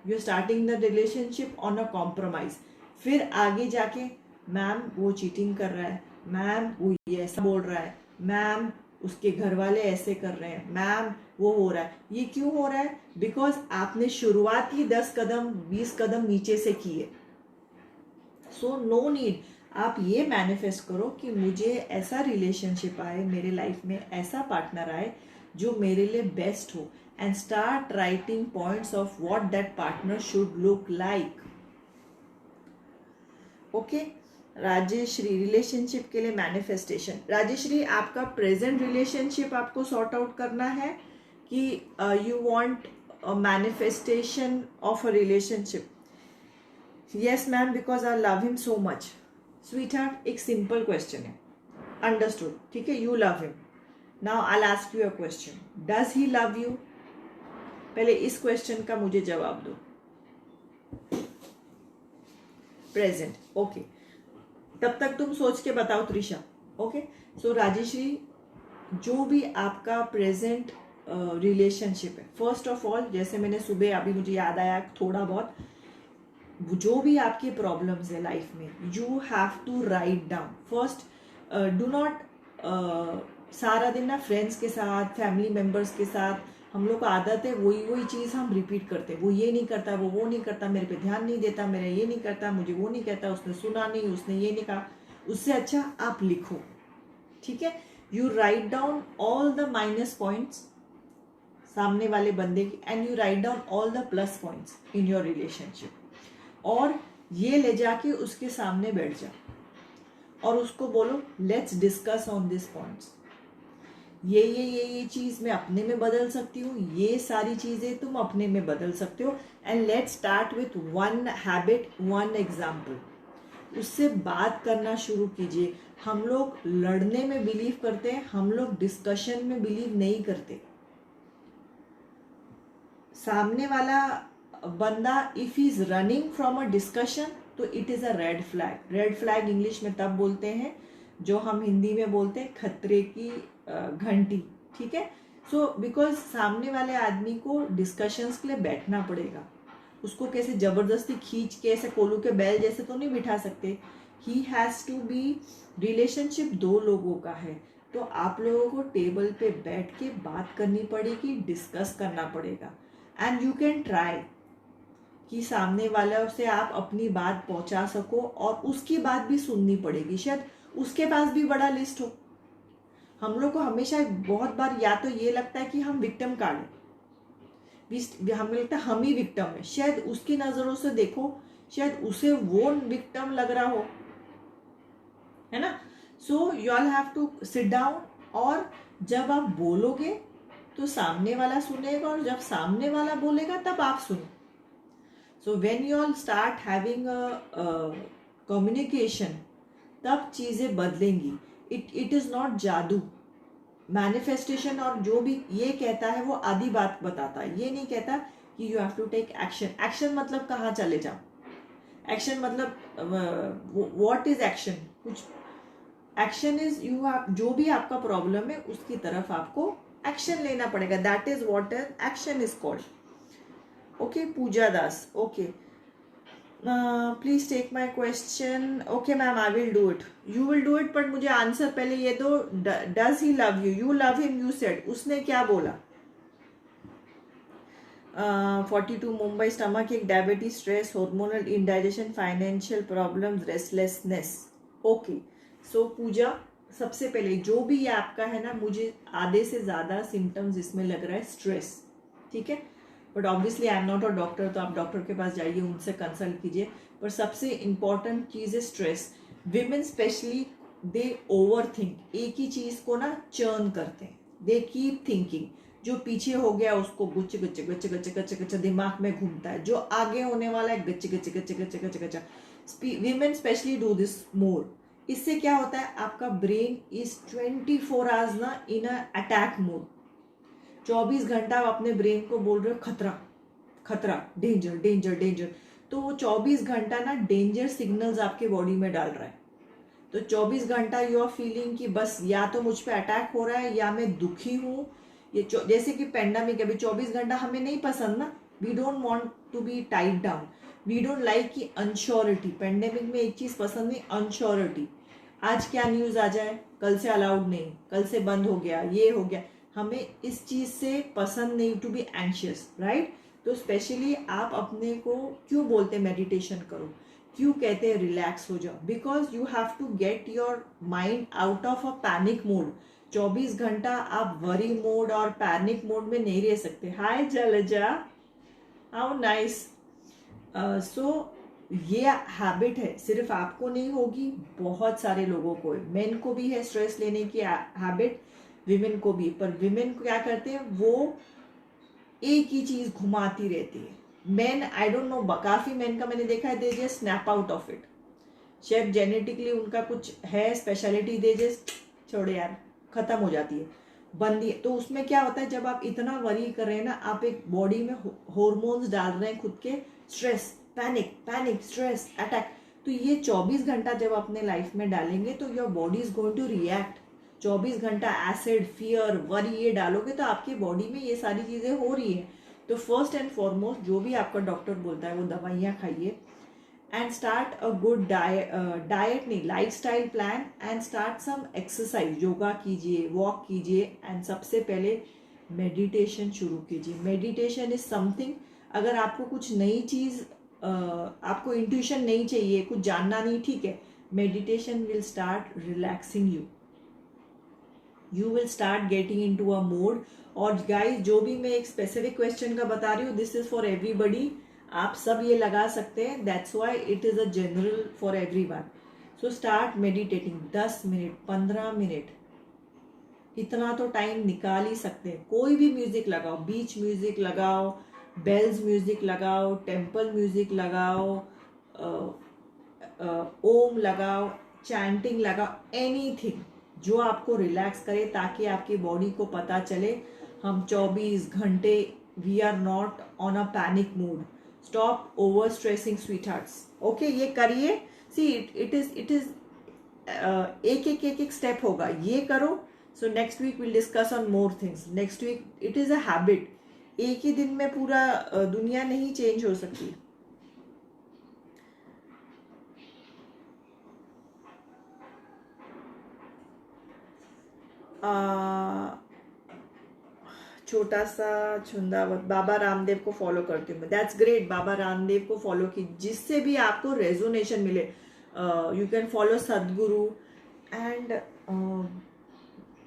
S1: you are starting the relationship on a compromise. फिर आगे जाके, मैम वो चीटिंग कर रहा है, मैम वो ये ऐसा बोल रहा है, मैम उसके घर वाले ऐसे कर रहे हैं, मैम वो हो रहा है। ये क्यों हो रहा है? बिकॉज आपने शुरुआत ही 10 कदम 20 कदम नीचे से की है। सो नो नीड, आप ये मैनिफेस्ट करो कि मुझे ऐसा रिलेशनशिप आए, मेरे लाइफ में ऐसा पार्टनर आए जो मेरे लिए बेस्ट हो, and start writing points of what that partner should look like. Okay, Rajeshri, relationship के लिए मैनिफेस्टेशन। राजेश्री, आपका प्रेजेंट रिलेशनशिप आपको सॉर्ट आउट करना है कि you want manifestation of a relationship? Yes ma'am, because I love him so much. Sweet heart, एक सिंपल क्वेश्चन है, अंडरस्टूड, ठीक है, you love him. Now I will ask you a question, does he love you? पहले इस क्वेश्चन का मुझे जवाब दो। प्रेजेंट, ओके, तब तक तुम सोच के बताओ त्रिशा। ओके, सो राजेश्री, जो भी आपका प्रेजेंट रिलेशनशिप है, फर्स्ट ऑफ ऑल, जैसे मैंने सुबह, अभी मुझे याद आया थोड़ा बहुत, जो भी आपकी प्रॉब्लम्स है लाइफ में, you have to write down first. Do not सारा दिन ना फ्रेंड्स के साथ, फैमिली मेम्बर्स के साथ, हम लोग को आदत है वही वही चीज़ हम रिपीट करते हैं, वो ये नहीं करता, वो नहीं करता, मेरे पे ध्यान नहीं देता, मेरा ये नहीं करता, मुझे वो नहीं कहता, उसने सुना नहीं, उसने ये नहीं कहा। उससे अच्छा आप लिखो, ठीक है, you write down all the minus points सामने वाले बंदे की, and you write down all the plus points in your relationship, और ये ले जाके उसके सामने बैठ जाओ और उसको बोलो, let's discuss on this points. ये चीज मैं अपने में बदल सकती हूँ, ये सारी चीजें तुम अपने में बदल सकते हो, and let's start with one habit, one example. उससे बात करना शुरू कीजिए। हम लोग लड़ने में बिलीव करते हैं, हम लोग डिस्कशन में बिलीव नहीं करते। सामने वाला बंदा if he is running from a discussion, तो it is a red flag. Red flag English में तब बोलते हैं जो हम हिंदी में बोलते हैं खतरे की घंटी, ठीक है। सो बिकॉज सामने वाले आदमी को डिस्कशंस के लिए बैठना पड़ेगा, उसको कैसे जबरदस्ती खींच के ऐसे कोलू के बैल जैसे तो नहीं बिठा सकते। He has to be, relationship दो लोगों का है, तो आप लोगों को टेबल पे बैठ के बात करनी पड़ेगी, डिस्कस करना पड़ेगा, एंड यू कैन ट्राई कि सामने वाला से आप अपनी बात पहुंचा सको, और उसकी बात भी सुननी पड़ेगी, शायद उसके पास भी बड़ा लिस्ट हो। हम लोग को हमेशा बहुत बार या तो ये लगता है कि हम विक्टिम कार्ड है, हमें लगता है हम ही विक्टिम है। शायद उसकी नजरों से देखो, शायद उसे वो विक्टिम लग रहा हो, है ना। So you all have to sit down, और जब आप बोलोगे तो सामने वाला सुनेगा, और जब सामने वाला बोलेगा तब आप सुनो। So when you all start having communication, तब चीजें बदलेंगी। इट इज नॉट जादू। मैनिफेस्टेशन और जो भी ये कहता है वो आधी बात बताता है, ये नहीं कहता कि you have to take action. Action मतलब कहाँ चले जाओ, एक्शन मतलब व्हाट इज एक्शन? कुछ एक्शन इज यू हैव, जो भी आपका प्रॉब्लम है उसकी तरफ आपको एक्शन लेना पड़ेगा। That is what action is called. Okay Puja Das, okay please take my question. Okay ma'am, I will do it, you will do it, but मुझे आंसर पहले ये दो। Does he love you? You love him, you said. उसने क्या बोला? 42 Mumbai, stomach ache, diabetes, stress, hormonal indigestion, financial problems, restlessness. Okay so Puja, सबसे पहले जो भी ये आपका है ना, मुझे आधे से ज्यादा सिम्टम्स इसमें लग रहा है स्ट्रेस, ठीक है। But obviously I am not a doctor, तो आप डॉक्टर के पास जाइए, उनसे कंसल्ट कीजिए। पर सबसे इंपॉर्टेंट चीज है स्ट्रेस। विमेन स्पेशली दे ओवर थिंक, एक ही चीज को ना चर्न करते हैं, दे कीप थिंकिंग। जो पीछे हो गया उसको गुच्चे गुच्चे गुच्चे गुच्चे गुच्चे गुच्चे दिमाग में घूमता है, जो आगे होने वाला है गच्चे गच्चे गच्चे गच्चे गच्चे गच्चे। Women specially do this more. इससे क्या होता है, आपका ब्रेन इज 24 आवर्स ना इन अटैक मोड। 24 घंटा आप अपने ब्रेन को बोल रहे हो खतरा खतरा, डेंजर डेंजर डेंजर। तो वो 24 घंटा ना डेंजर सिग्नल्स आपके बॉडी में डाल रहा है। तो 24 घंटा यू आर फीलिंग कि बस या तो मुझ पे अटैक हो रहा है या मैं दुखी हूँ। ये जैसे कि पेंडेमिक, अभी 24 घंटा हमें नहीं पसंद ना, we don't want to be tied down, we don't like की अनश्योरिटी। पेंडेमिक में एक चीज पसंद नहीं, अनश्योरिटी। आज क्या न्यूज आ जाए, कल से अलाउड नहीं, कल से बंद हो गया, ये हो गया। हमें इस चीज से पसंद नहीं, टू बी एंशियस, राइट। तो स्पेशली आप अपने को क्यों बोलते मेडिटेशन करो, क्यों कहते हैं रिलैक्स हो जाओ? Because you have to get your mind out of a panic mode. 24 घंटा आप वरी मोड और पैनिक मोड में नहीं रह सकते। Hi Jalaja, how nice. So ये हैबिट है, सिर्फ आपको नहीं होगी, बहुत सारे लोगों को है। मेन को भी है स्ट्रेस लेने की हैबिट, विमेन को भी। पर विमेन क्या करते हैं, वो एक ही चीज घुमाती रहती है। मेन आई डोंट नो, काफी मेन का मैंने देखा है, they just snap out of it. शायद जेनेटिकली उनका कुछ है स्पेशलिटी, दे जस्ट छोड़े यार, खत्म हो जाती है, बंदी। तो उसमें क्या होता है, जब आप इतना वरी कर रहे हैं ना, आप एक बॉडी में हॉर्मोन्स डाल रहे हैं खुद के, stress, panic panic, stress, attack. तो ये 24 घंटा जब अपने लाइफ में डालेंगे तो your body is going to react. 24 घंटा एसिड, फियर, वरी ये डालोगे तो आपकी बॉडी में ये सारी चीजें हो रही है। तो फर्स्ट एंड फॉरमोस्ट जो भी आपका डॉक्टर बोलता है वो दवाइयाँ खाइए, and start a good diet नहीं, lifestyle plan, and start some exercise, yoga कीजिए, वॉक कीजिए, एंड सबसे पहले मेडिटेशन शुरू कीजिए। मेडिटेशन इज समथिंग, अगर आपको कुछ नई चीज, आपको इंट्यूशन नहीं चाहिए, कुछ जानना नहीं, ठीक है, meditation will start relaxing you, you will start getting in to a mode. और गाइज जो भी मैं एक स्पेसिफिक क्वेश्चन का बता रही हूँ, दिस इज फॉर एवरीबडी, आप सब ये लगा सकते हैं, that's why it is a general for everyone. So start meditating, 10 minute, 15 minute, इतना तो टाइम निकाल ही सकते हैं। कोई भी म्यूजिक लगाओ, बीच म्यूजिक लगाओ, बेल्स म्यूजिक लगाओ, टेम्पल म्यूजिक लगाओ, ओम लगाओ, चैंटिंग लगाओ, एनीथिंग जो आपको रिलैक्स करे, ताकि आपकी बॉडी को पता चले हम 24 घंटे we are not on a panic mood. Stop over stressing sweet hearts. Okay, ये करिए। सी इट इज एक एक एक एक स्टेप होगा, ये करो। So next week will discuss on more things. Next week, it is a habit, एक ही दिन में पूरा दुनिया नहीं चेंज हो सकती। छोटा सा छुंदावत, बाबा रामदेव को फॉलो करती हूँ मैं, दैट्स ग्रेट। बाबा रामदेव को फॉलो की, जिससे भी आपको रेजोनेशन मिले। यू कैन फॉलो सदगुरु, एंड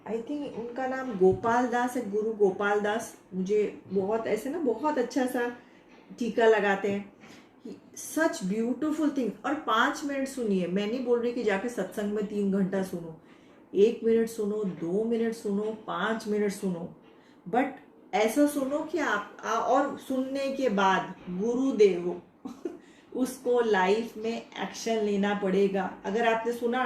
S1: आई थिंक उनका नाम गोपाल दास है, गुरु गोपाल दास। मुझे बहुत ऐसे ना बहुत अच्छा सा टीका लगाते हैं। Such beautiful thing. और 5 मिनट सुनिए, मैं नहीं बोल रही कि जाके सत्संग में 3 घंटा सुनो। 1 मिनट सुनो, 2 मिनट सुनो, 5 मिनट सुनो, बट ऐसा सुनो कि और सुनने के बाद गुरुदेव उसको लाइफ में एक्शन लेना पड़ेगा। अगर आपने सुना,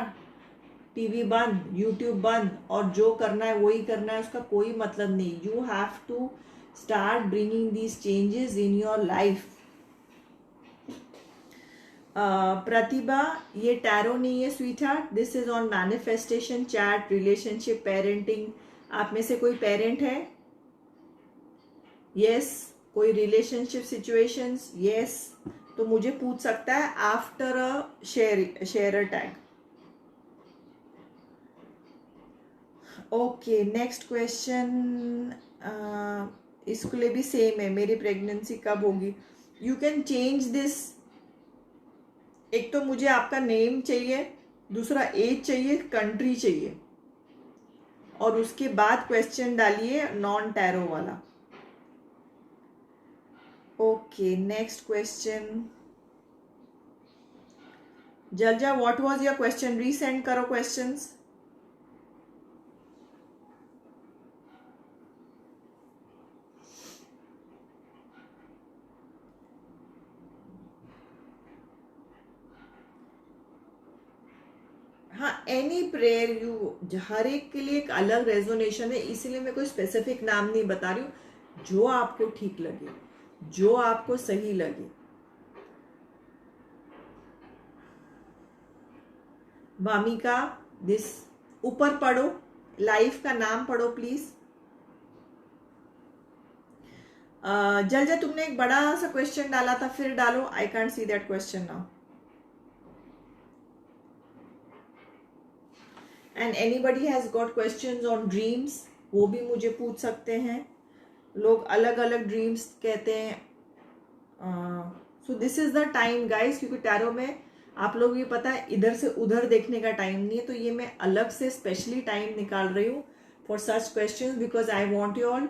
S1: टीवी बंद, यूट्यूब बंद, और जो करना है वही करना है, उसका कोई मतलब नहीं। You have to start bringing these changes in your life. Pratibha, ये टैरो नहीं है sweetheart, this is on manifestation, chat, relationship, parenting. आप में से कोई पेरेंट है? यस। कोई रिलेशनशिप सिचुएशंस? यस। तो मुझे पूछ सकता है after a share tag. Okay, next question इसके लिए भी सेम है, मेरी प्रेगनेंसी कब होगी? You can change this. एक तो मुझे आपका नेम चाहिए, दूसरा एज चाहिए, कंट्री चाहिए, और उसके बाद क्वेश्चन डालिए नॉन टैरो वाला। Okay, next question. Jalaja, what was your question? Resend करो क्वेश्चंस। हाँ, एनी प्रेयर यू, हर एक के लिए एक अलग रेजोनेशन है, इसीलिए मैं कोई स्पेसिफिक नाम नहीं बता रही हूँ। जो आपको ठीक लगे, जो आपको सही लगे। वामिका, दिस ऊपर पढ़ो, लाइफ का नाम पढ़ो प्लीज। जलजा, तुमने एक बड़ा सा क्वेश्चन डाला था, फिर डालो। I can't see that question now. And anybody has got questions on dreams, वो भी मुझे पूछ सकते हैं। लोग अलग अलग ड्रीम्स कहते हैं। सो this is the time guys, क्योंकि टैरो में आप लोग ये पता है इधर से उधर देखने का टाइम नहीं है, तो ये मैं अलग से स्पेशली टाइम निकाल रही हूँ for such questions, because I want you all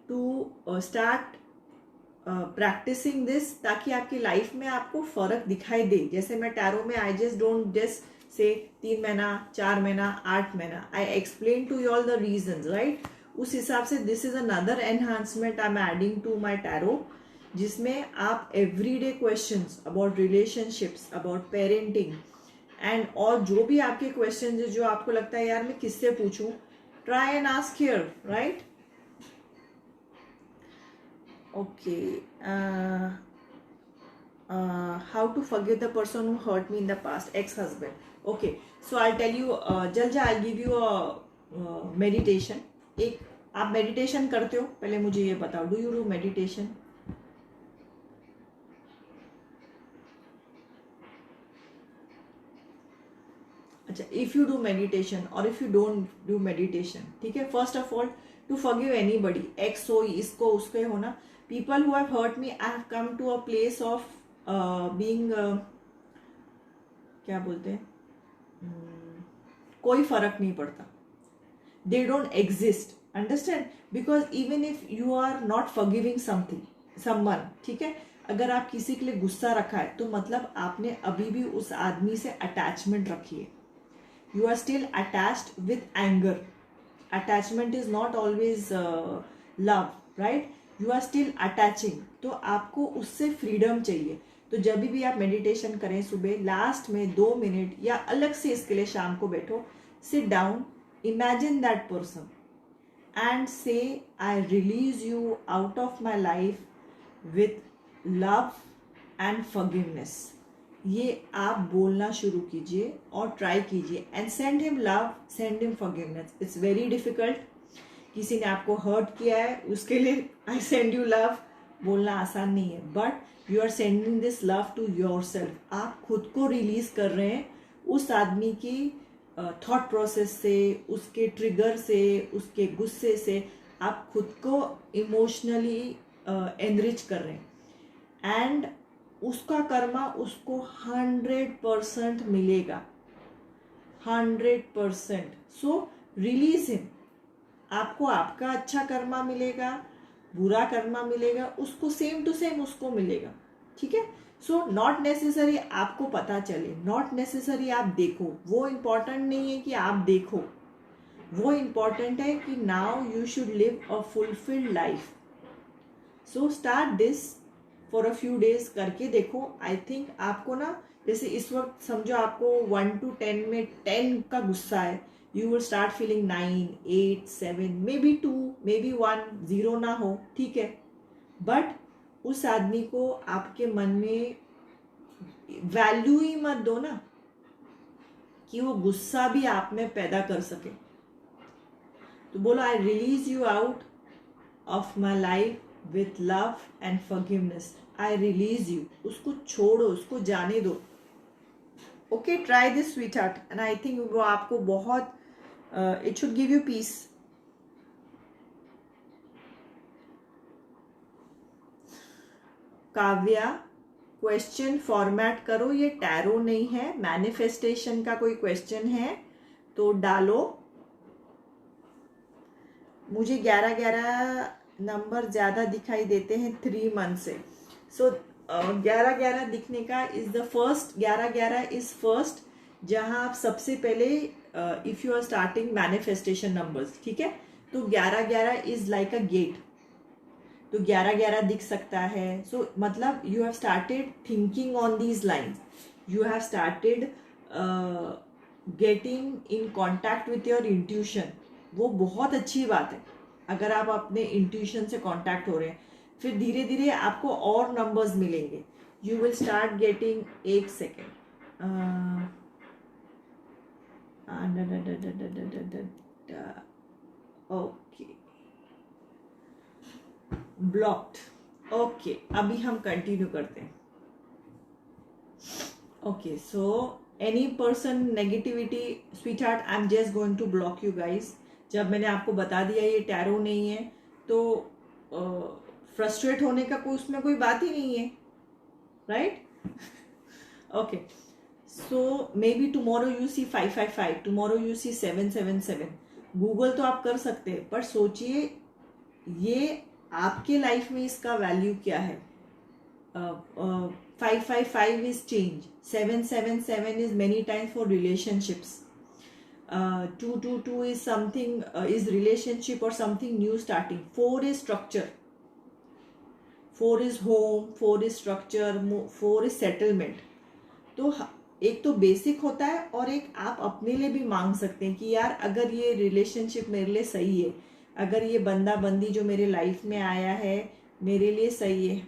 S1: to start practising this, ताकि आपकी लाइफ में आपको फर्क दिखाई दे। जैसे मैं टैरो में I just don't just say 3 महीना, 4 महीना, 8 महीना, I explain to you all the reasons, right? उस हिसाब से this is another enhancement I am adding to my tarot, जिसमें आप everyday questions about relationships, about parenting and और जो भी आपके क्वेश्चंस है जो आपको लगता है यार मैं किससे पूछूं, try and ask here, right? Okay. How to forgive the person who hurt me in the past, ex-husband. Okay. So I'll tell you, Jalja, I'll give you a meditation. एक आप मेडिटेशन करते हो? पहले मुझे ये बताओ, डू यू डू मेडिटेशन? अच्छा, इफ यू डू मेडिटेशन और if you don't do meditation, ठीक है, first of all to forgive anybody, ex हो, इसको उसके हो ना, people who have hurt me, I have come to a place of being क्या बोलते हैं, कोई फर्क नहीं पड़ता, they don't exist, understand? Because even if you are not forgiving someone, ठीक है, अगर आप किसी के लिए गुस्सा रखा है तो मतलब आपने अभी भी उस आदमी से अटैचमेंट रखी है, you are still attached with anger. Attachment is not always love, right? You are still attaching, तो आपको उससे फ्रीडम चाहिए। तो जब भी आप मेडिटेशन करें सुबह, लास्ट में 2 मिनट या अलग से इसके लिए शाम को बैठो, sit down, imagine that person and say I release you out of my life with love and forgiveness. ये आप बोलना शुरू कीजिए और ट्राई कीजिए, and send him love, send him forgiveness. It's very difficult. किसी ने आपको हर्ट किया है, उसके लिए आई सेंड यू लव बोलना आसान नहीं है, but you are sending this love to yourself. आप खुद को रिलीज कर रहे हैं उस आदमी की थॉट प्रोसेस से, उसके ट्रिगर से, उसके गुस्से से। आप खुद को इमोशनली एनरिच कर रहे हैं, एंड उसका कर्मा उसको 100% मिलेगा, 100%। सो रिलीज हिम, आपको आपका अच्छा कर्मा मिलेगा, बुरा कर्मा मिलेगा, उसको सेम टू सेम उसको मिलेगा, ठीक है। सो नॉट नेसेसरी आपको पता चले, नॉट नेसेसरी आप देखो, वो इम्पोर्टेंट नहीं है कि आप देखो, वो इम्पोर्टेंट है कि now you should live a fulfilled life. So start this for a few days करके देखो। आई थिंक आपको ना, जैसे इस वक्त समझो आपको 1 to 10 में 10 का गुस्सा है, you will start feeling 9, 8, 7, may be 2, may be 1, 0 ना हो, ठीक है। बट उस आदमी को आपके मन में वैल्यू ही मत दो ना, कि वो गुस्सा भी आप में पैदा कर सके। तो बोलो, I release you out of my life with love and forgiveness. I release you, उसको छोड़ो, उसको जाने दो। Okay, try this sweet heart and I think वो आपको बहुत it should give you peace. Kavya, question format करो, ये टैरो नहीं है, मैनिफेस्टेशन का कोई क्वेश्चन है तो डालो। मुझे 11-11 नंबर ज़्यादा दिखाई देते हैं 3 मंथ से। सो 11-11 दिखने का is the first, 11-11 is first, जहाँ आप सबसे पहले if you are starting manifestation numbers, ठीक है। तो 11-11 इज लाइक अ गेट, तो 11-11 दिख सकता है। सो मतलब you have started thinking on these lines, you have started getting in contact with your intuition. वो बहुत अच्छी बात है अगर आप अपने इंट्यूशन से कांटेक्ट हो रहे हैं। फिर धीरे धीरे आपको और नंबर्स मिलेंगे, यू विल स्टार्ट गेटिंग, एक सेकेंड, ओके, ब्लॉक्ड। ओके, अभी हम कंटिन्यू करते हैं। Okay, so any person negativity, sweet heart, I am just going to block you guys. जब मैंने आपको बता दिया ये टैरो नहीं है, तो फ्रस्ट्रेट होने का कोई उसमें कोई बात ही नहीं है, right? Okay, so maybe tomorrow you see 555, tomorrow you see 777। Google तो आप कर सकते हैं, पर सोचिए ये आपके लाइफ में इसका वैल्यू क्या है। 555 is change, 777 is many times for relationships, 222 is something, is relationship or something new starting, 4 is structure, 4 is home, 4 is structure, 4 is settlement। तो एक तो बेसिक होता है, और एक आप अपने लिए भी मांग सकते हैं कि यार अगर ये रिलेशनशिप मेरे लिए सही है, अगर ये बंदा बंदी जो मेरे लाइफ में आया है मेरे लिए सही है,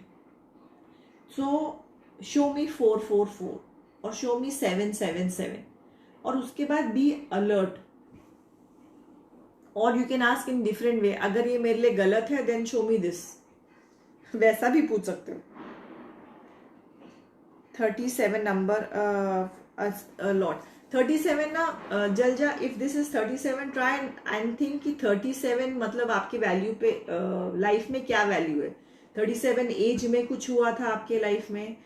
S1: सो शो मी 444 और शो मी 777, और उसके बाद बी अलर्ट। और you can ask in different way, अगर ये मेरे लिए गलत है देन शो मी दिस, वैसा भी पूछ सकते हो। 37 नंबर लॉट 37 ना, जल जा, if this is 37 try and think कि 37 मतलब आपकी वैल्यू पे लाइफ में क्या वैल्यू है। 37 एज में कुछ हुआ था आपके लाइफ में,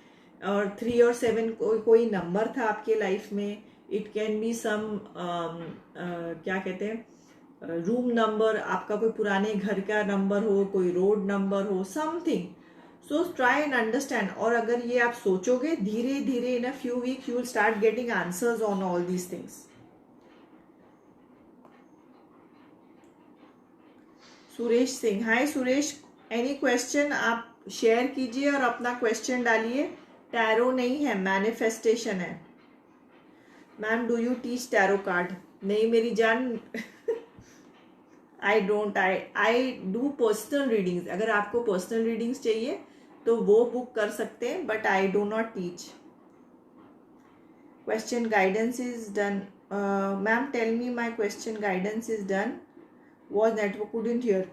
S1: और 3 और 7 कोई नंबर था आपके लाइफ में। इट कैन बी सम क्या कहते हैं, रूम नंबर, आपका कोई पुराने घर का नंबर हो, कोई रोड नंबर हो, something. So try and understand, और अगर ये आप सोचोगे धीरे धीरे in a few weeks you will start getting answers on all these things. Suresh Singh, hi Suresh, any question आप शेयर कीजिए और अपना क्वेश्चन डालिए। टैरो नहीं है, मैनिफेस्टेशन है। Ma'am do you teach tarot card? नहीं मेरी जान, I don't, I do personal readings. अगर आपको पर्सनल रीडिंग्स चाहिए तो वो बुक कर सकते हैं, but I do not teach. Question guidance is done. Ma'am tell me my question guidance is done, was network couldn't hear.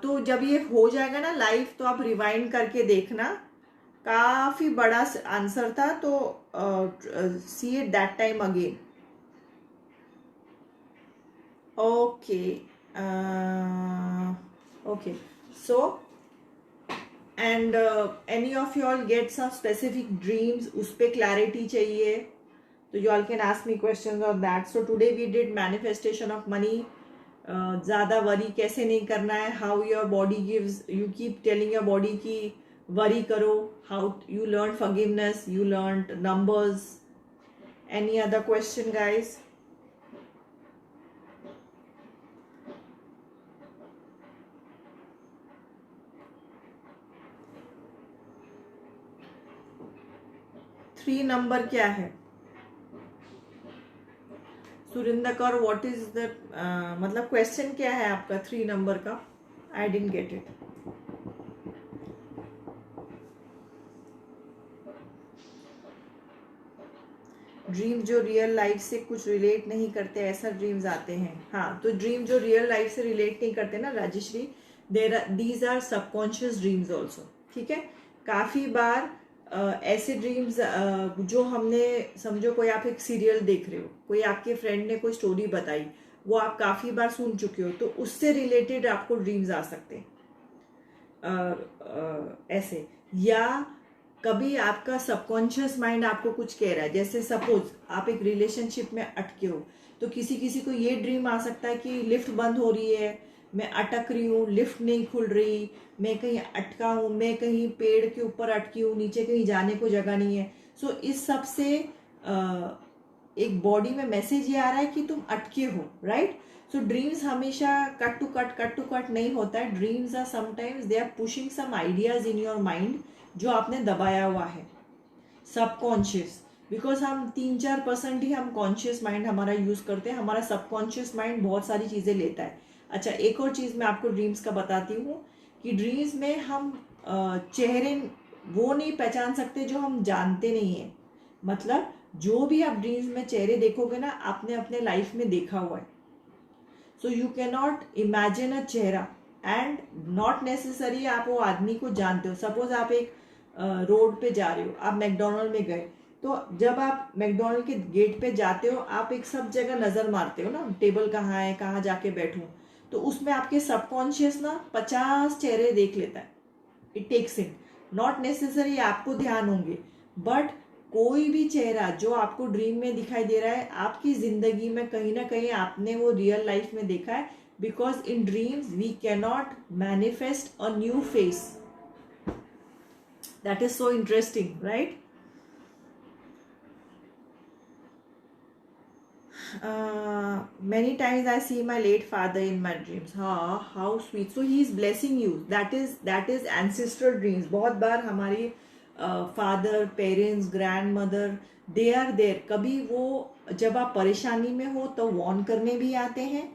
S1: तो जब ये हो जाएगा ना लाइव, तो आप रिवाइंड करके देखना, काफ़ी बड़ा आंसर था, तो see it that time again. Okay, okay, so and any of you all get some specific dreams, उस पर क्लैरिटी चाहिए तो you all can ask me questions on that. So today we did manifestation of money, ज़्यादा वरी कैसे नहीं करना है, how your body gives, you keep telling your body की वरी करो, how you learn forgiveness, you learn numbers. Any other question guys? Three number क्या है? Surinder Kaur, what is the मतलब क्वेश्चन क्या है आपका थ्री नंबर का? I didn't get it. Dream जो रियल लाइफ से कुछ रिलेट नहीं करते, ऐसा ड्रीम्स आते हैं. हाँ, तो ड्रीम जो रियल लाइफ से रिलेट नहीं करते ना Rajeshri, these are subconscious dreams also. ठीक है, काफ़ी बार ऐसे ड्रीम्स जो हमने, समझो कोई आप एक सीरियल देख रहे हो, कोई आपके फ्रेंड ने कोई स्टोरी बताई, वो आप काफ़ी बार सुन चुके हो, तो उससे रिलेटेड आपको ड्रीम्स आ सकते हैं ऐसे. या कभी आपका सबकॉन्शियस माइंड आपको कुछ कह रहा है, जैसे सपोज आप एक रिलेशनशिप में अटके हो, तो किसी किसी को ये ड्रीम आ सकता है कि लिफ्ट बंद हो रही है, मैं अटक रही हूँ, लिफ्ट नहीं खुल रही, मैं कहीं अटका हूँ, मैं कहीं पेड़ के ऊपर अटकी हूँ, नीचे कहीं जाने को जगह नहीं है. सो इस सब से एक बॉडी में मैसेज ये आ रहा है कि तुम अटके हो, राइट? सो ड्रीम्स हमेशा कट टू कट नहीं होता है. Dreams are sometimes they are pushing some ideas in your mind जो आपने दबाया हुआ है, सबकॉन्शियस. बिकॉज हम 3-4% ही हम कॉन्शियस माइंड हमारा यूज करते हैं, हमारा सबकॉन्शियस माइंड बहुत सारी चीजें लेता है. अच्छा, एक और चीज मैं आपको ड्रीम्स का बताती हूँ कि ड्रीम्स में हम चेहरे वो नहीं पहचान सकते जो हम जानते नहीं है. मतलब जो भी आप ड्रीम्स में चेहरे देखोगे ना, आपने अपने लाइफ में देखा हुआ है. सो you can not imagine a चेहरा एंड नॉट नेसेसरी आप वो आदमी को जानते हो. सपोज आप एक रोड पे जा रहे हो, आप मैकडोनल्ड में गए, तो जब आप मैकडोनल्ड के गेट पे जाते हो, आप एक सब जगह नजर मारते हो ना, टेबल कहाँ है, कहाँ जाके बैठूं. तो उसमें आपके सबकॉन्शियस ना 50 चेहरे देख लेता है. It takes in, not necessary आपको ध्यान होंगे, बट कोई भी चेहरा जो आपको ड्रीम में दिखाई दे रहा है, आपकी जिंदगी में कहीं ना कहीं आपने वो रियल लाइफ में देखा है. Because in dreams we can not manifest a new face. That is so interesting, right? Many times I see my late father in my dreams. हाँ, how sweet. So he is blessing you. That is ancestral dreams. बहुत बार हमारी father, parents, grandmother, they are there. कभी वो जब आप परेशानी में हो तो वॉर्न करने भी आते हैं.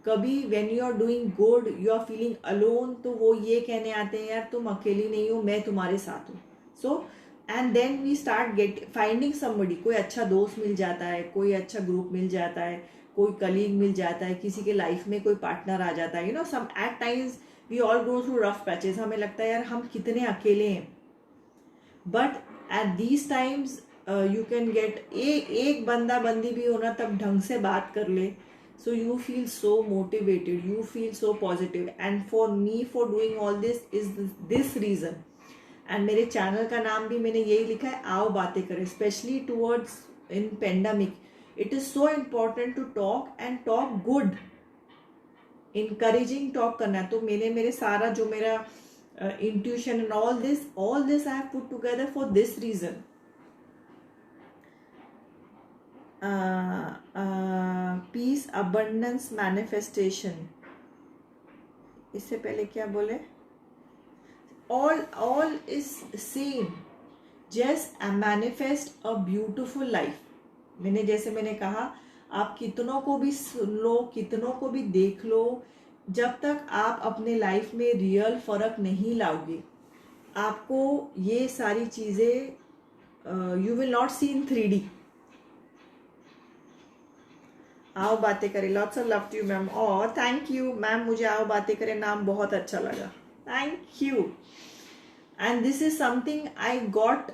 S1: कभी when you are doing good, you are feeling alone, तो वो ये कहने आते हैं, यार तुम अकेली नहीं हो, मैं तुम्हारे साथ हूँ. So and then we start finding somebody. कोई अच्छा दोस्त मिल जाता है, कोई अच्छा ग्रुप मिल जाता है, कोई कलीग मिल जाता है, किसी के लाइफ में कोई पार्टनर आ जाता है. You know, some at times we all go through rough patches. हमें लगता है यार हम कितने अकेले हैं, but at these times you can get एक बंदा बंदी भी होना तब ढंग से बात कर ले. So you feel so motivated, you feel so positive. And for me, for doing all this is this reason. And मेरे चैनल का नाम भी मैंने यही लिखा है, आओ बातें करें. Specially towards in pandemic, it is so important to talk and talk good, encouraging talk करना है. तो मेरे सारा जो मेरा intuition and all this I have put together for this reason. Peace, abundance, manifestation. इससे पहले क्या बोले? all is same. Just manifest a beautiful life. मैंने कहा, आप कितनों को भी सुन लो, कितनों को भी देख लो, जब तक आप अपने लाइफ में रियल फर्क नहीं लाओगे, आपको ये सारी चीजें you will not see in 3D. आओ बातें करें. Lots of love to you ma'am. और थैंक यू मैम, मुझे आओ बातें करें नाम बहुत अच्छा लगा. Thank you. And this is something I got,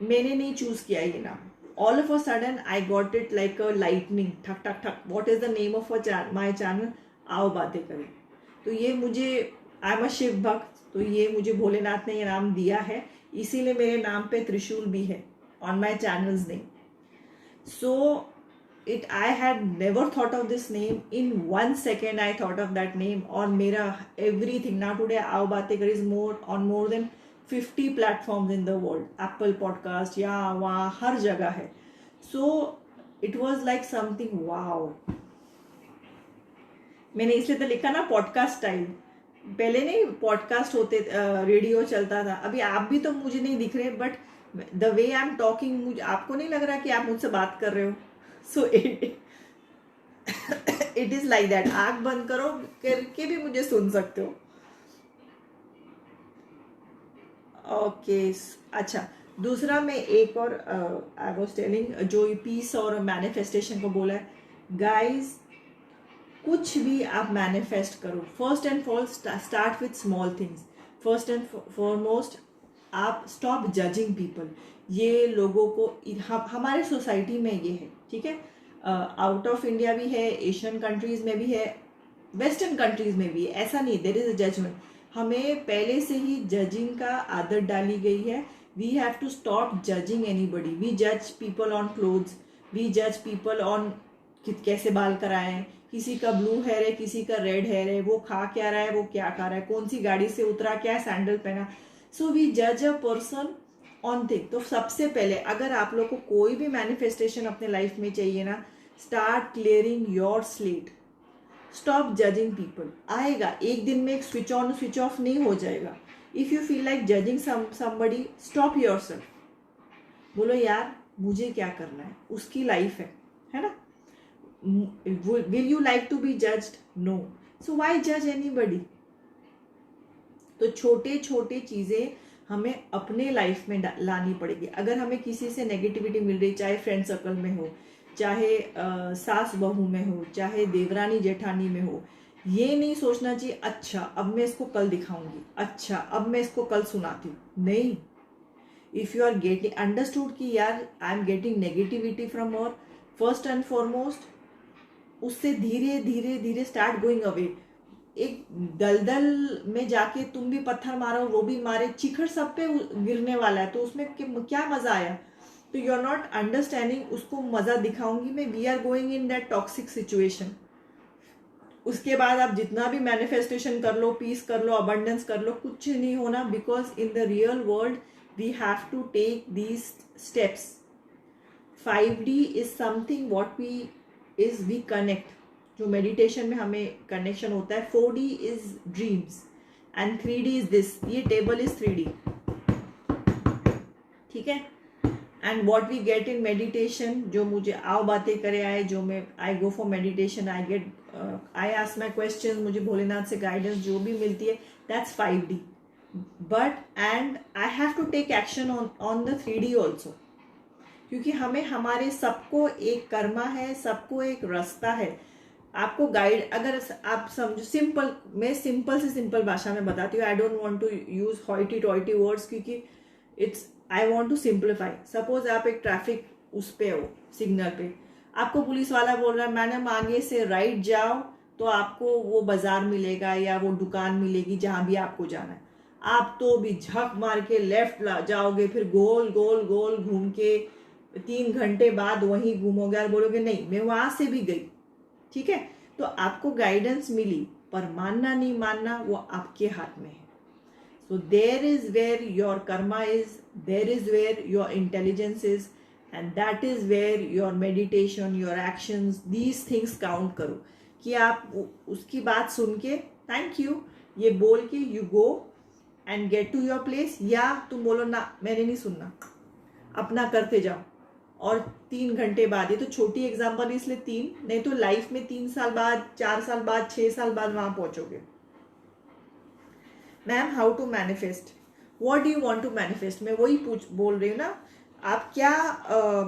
S1: मैंने नहीं चूज किया ये नाम. All of a sudden I got it like a lightning, ठक ठक ठक. What is the name of my channel? आओ बातें करें. तो ये मुझे, आई एम अ शिव भक्त, तो ये मुझे भोलेनाथ ने ये नाम दिया है, इसीलिए मेरे नाम पे त्रिशूल भी है on my channels name. So it I had never thought of this name. In 1 second I thought of that name. और मेरा everything now today आओ बातें कर is more on more than 50 platforms in the world. Apple podcast यहाँ वहाँ हर जगह है. So it was like something wow. मैंने इसलिए तो लिखा ना पॉडकास्ट स्टाइल. पहले नहीं पॉडकास्ट होते, रेडियो चलता था. अभी आप भी तो मुझे नहीं दिख रहे, but the way I am talking, मुझे आपको नहीं लग रहा कि आप मुझसे बात कर रहे हो. So it is like that. आंख बंद करो करके भी मुझे सुन सकते हो. ओके अच्छा, दूसरा मैं एक और आई वाज टेलिंग जो पीस और मैनिफेस्टेशन को बोला है. गाइज कुछ भी आप मैनिफेस्ट करो, first and foremost start with small things. First and foremost आप स्टॉप जजिंग पीपल. ये लोगों को हमारे सोसाइटी में ये है, ठीक है, आउट ऑफ इंडिया भी है, एशियन कंट्रीज में भी है, वेस्टर्न कंट्रीज में भी है. ऐसा नहीं, देयर इज अ जजमेंट. हमें पहले से ही जजिंग का आदत डाली गई है. We have to stop judging anybody. We जज पीपल ऑन क्लोथ्स, वी जज पीपल ऑन कैसे बाल कराए हैं, किसी का ब्लू हेयर है, किसी का रेड हेयर है, वो खा क्या रहा है, वो क्या खा रहा है, कौन सी गाड़ी से उतरा, क्या सैंडल पहना. सो वी जज अ पर्सन ऑन थिंग. तो सबसे पहले अगर आप लोग को कोई भी मैनिफेस्टेशन अपने लाइफ में चाहिए ना, start clearing your slate. Stop judging people. आएगा एक दिन में, एक स्विच ऑन स्विच ऑफ नहीं हो जाएगा. If you feel like judging somebody, stop yourself. बोलो यार मुझे क्या करना है, उसकी लाइफ है ना. Will you like to be judged? No. So why जज एनीबडी. तो छोटे छोटे चीजें हमें अपने लाइफ में लानी पड़ेगी. अगर हमें किसी से नेगेटिविटी मिल रही, चाहे फ्रेंड सर्कल में हो, चाहे सास बहू में हो, चाहे देवरानी जेठानी में हो, ये नहीं सोचना चाहिए अच्छा अब मैं इसको कल दिखाऊंगी, अच्छा अब मैं इसको कल सुनाती हूँ. नहीं. If you are getting understood कि यार I am getting negativity from और, फर्स्ट एंड फॉरमोस्ट उससे धीरे धीरे धीरे स्टार्ट गोइंग अवे. एक दलदल में जाके तुम भी पत्थर मारो, वो भी मारे, चिखड़ सब पे गिरने वाला है, तो उसमें क्या मजा आया. तो यू आर नॉट अंडरस्टैंडिंग. उसको मजा दिखाऊंगी मैं. We are going in that toxic situation. उसके बाद आप जितना भी मैनिफेस्टेशन कर लो, पीस कर लो, अबंडेंस कर लो, कुछ नहीं होना. Because in the real world we have to take these steps. 5D is something what we connect. जो मेडिटेशन में हमें कनेक्शन होता है. 4D is dreams and 3D is this. ये टेबल इज 3D, ठीक है. And what we get in meditation, जो मुझे आओ बातें करे आए, जो मैं I go for meditation, I ask my question, मुझे भोलेनाथ से गाइडेंस जो भी मिलती है, that's 5D. But and I have to take action on the 3D also. क्योंकि हमें हमारे सबको एक कर्मा है, सबको एक रास्ता है. आपको गाइड, अगर आप समझो, सिंपल, मैं सिंपल से सिंपल भाषा में बताती हूँ. I don't want to use hoity toity words, क्योंकि it's I want to simplify. Suppose आप एक ट्रैफिक उस पे हो, सिग्नल पे, आपको पुलिस वाला बोल रहा है मैडम आगे से राइट जाओ तो आपको वो बाजार मिलेगा या वो दुकान मिलेगी जहां भी आपको जाना है. आप तो भी झक मार के लेफ्ट जाओगे, फिर गोल गोल गोल घूम के 3 घंटे बाद वहीं घूमोगे और बोलोगे नहीं मैं वहां से भी गई. ठीक है, तो आपको गाइडेंस मिली, पर मानना नहीं मानना वो आपके हाथ में है. So there is where your karma is, there is where your intelligence is, and that is where your meditation, your actions, these things count करो. कि आप उसकी बात सुन के थैंक यू ये बोल के you go and get to your place, या तुम बोलो ना मैंने नहीं सुनना, अपना करते जाओ. और 3 घंटे बाद, ये तो छोटी एग्जाम्पल इसलिए 3, नहीं तो लाइफ में 3 साल बाद, 4 साल बाद, 6 साल बाद वहां पहुंचोगे. Ma'am how to manifest, what do you want to manifest. मैं वही बोल रही हूँ ना, आप क्या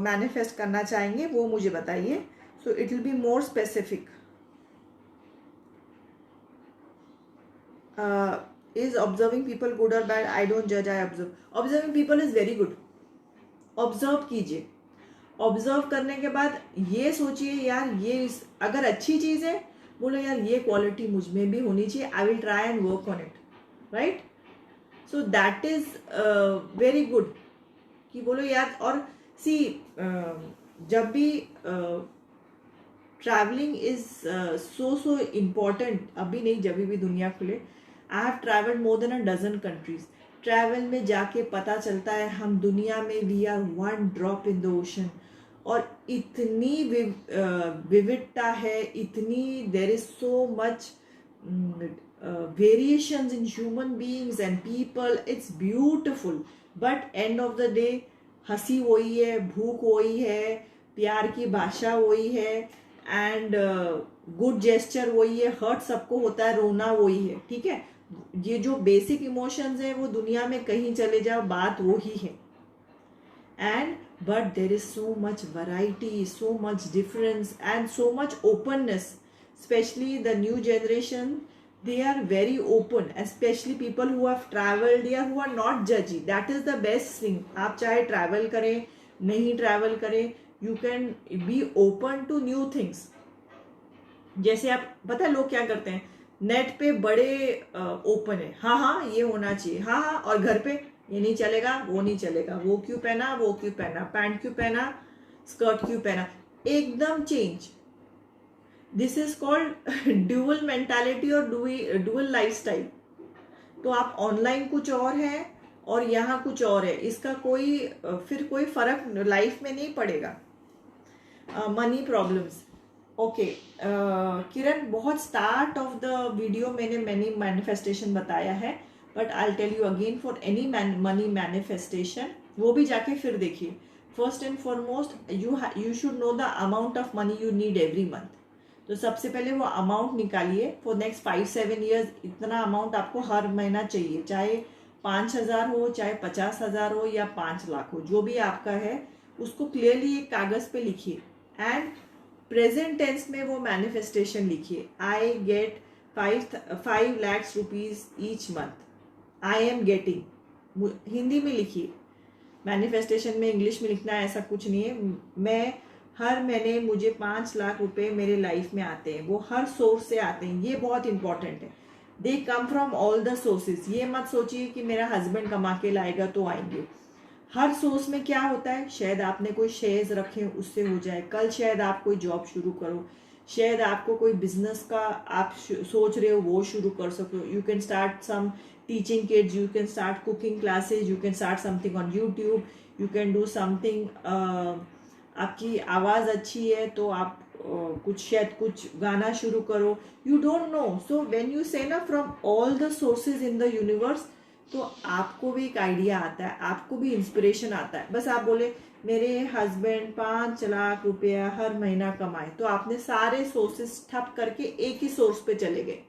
S1: मैनिफेस्ट करना चाहेंगे वो मुझे बताइए. So it will be more specific. Is observing people good और बैड? आई डोंट जज, I observe. Observing people is very good. Observe कीजिए. ऑब्जर्व करने के बाद ये सोचिए यार ये अगर अच्छी चीज है, बोलो यार ये क्वालिटी मुझ में भी होनी चाहिए, I will try and work on it. Right, so that is very good. कि बोलो यार, और सी जब भी ट्रैवलिंग इज सो इम्पॉर्टेंट, अभी नहीं जब भी दुनिया खुले। I have travelled more than a dozen countries. Travel में जाके पता चलता है हम दुनिया में we are one drop in the ocean, और इतनी विविधता है, इतनी there is so much variations in human beings and people. It's beautiful, but end of the day हंसी वही है, भूख वही है, प्यार की भाषा वही है, एंड गुड जेस्चर वही है, हर्ट सबको होता है, रोना वही है, ठीक है। ये जो बेसिक इमोशंस है वो दुनिया में कहीं चले जाओ बात वही है, and but there is so much variety, so much difference and so much openness, especially the new generation. They are very open, especially people who have traveled or who are not judgy. That is the best thing. आप चाहे travel करें नहीं travel करें, you can be open to new things. जैसे आप पता है लोग क्या करते हैं, नेट पे बड़े ओपन है, हाँ हाँ ये होना चाहिए, हाँ हाँ, और घर पे ये नहीं चलेगा, वो नहीं चलेगा, वो क्यों पहना, वो क्यों पहना, पैंट क्यों पहना, स्कर्ट क्यों पहना, एकदम change. This is called dual mentality और ड्यूअल लाइफस्टाइल। तो आप ऑनलाइन कुछ और है और यहाँ कुछ और है, इसका कोई फिर कोई फर्क लाइफ में नहीं पड़ेगा। मनी प्रॉब्लम्स, ओके किरण, बहुत स्टार्ट ऑफ द वीडियो मैंने मनी मैनिफेस्टेशन बताया है, but I tell you again for any money manifestation, वो भी जाके फिर देखिए। First and foremost you should know the amount of money you need every month. तो सबसे पहले वो अमाउंट निकालिए फॉर नेक्स्ट 5-7 ईयर्स, इतना अमाउंट आपको हर महीना चाहिए, चाहे 5,000 हो, चाहे 50,000 हो, या 5 लाख हो, जो भी आपका है उसको क्लियरली एक कागज पे लिखिए, एंड प्रेजेंट टेंस में वो मैनिफेस्टेशन लिखिए। I get 5 lakhs rupees each month, I am getting, Hindi में लिखिए। मैनिफेस्टेशन में इंग्लिश में लिखना है ऐसा कुछ नहीं है। मैं हर महीने मुझे 5 लाख रुपए मेरे लाइफ में आते हैं, वो हर सोर्स से आते हैं, ये बहुत इंपॉर्टेंट है। They come from all the sources. ये मत सोचिए कि मेरा हस्बैंड कमा के लाएगा तो आएंगे। हर सोर्स में क्या होता है, शायद आपने कोई शेयर्स रखे उससे हो जाए, कल शायद आप कोई जॉब शुरू करो, शायद आपको कोई बिजनेस का आप सोच रहे हो वो शुरू कर सको। You can start some teaching kids, you can start cooking classes, you can start something on YouTube, you can do something. आपकी आवाज़ अच्छी है तो आप कुछ गाना शुरू करो, you don't know. So when you से ना from all the sources in the universe, तो आपको भी एक आइडिया आता है, आपको भी इंस्पिरेशन आता है। बस आप बोले मेरे हस्बैंड 5 लाख रुपया हर महीना कमाए, तो आपने सारे सोर्सेस ठप करके एक ही सोर्स पे चले गए,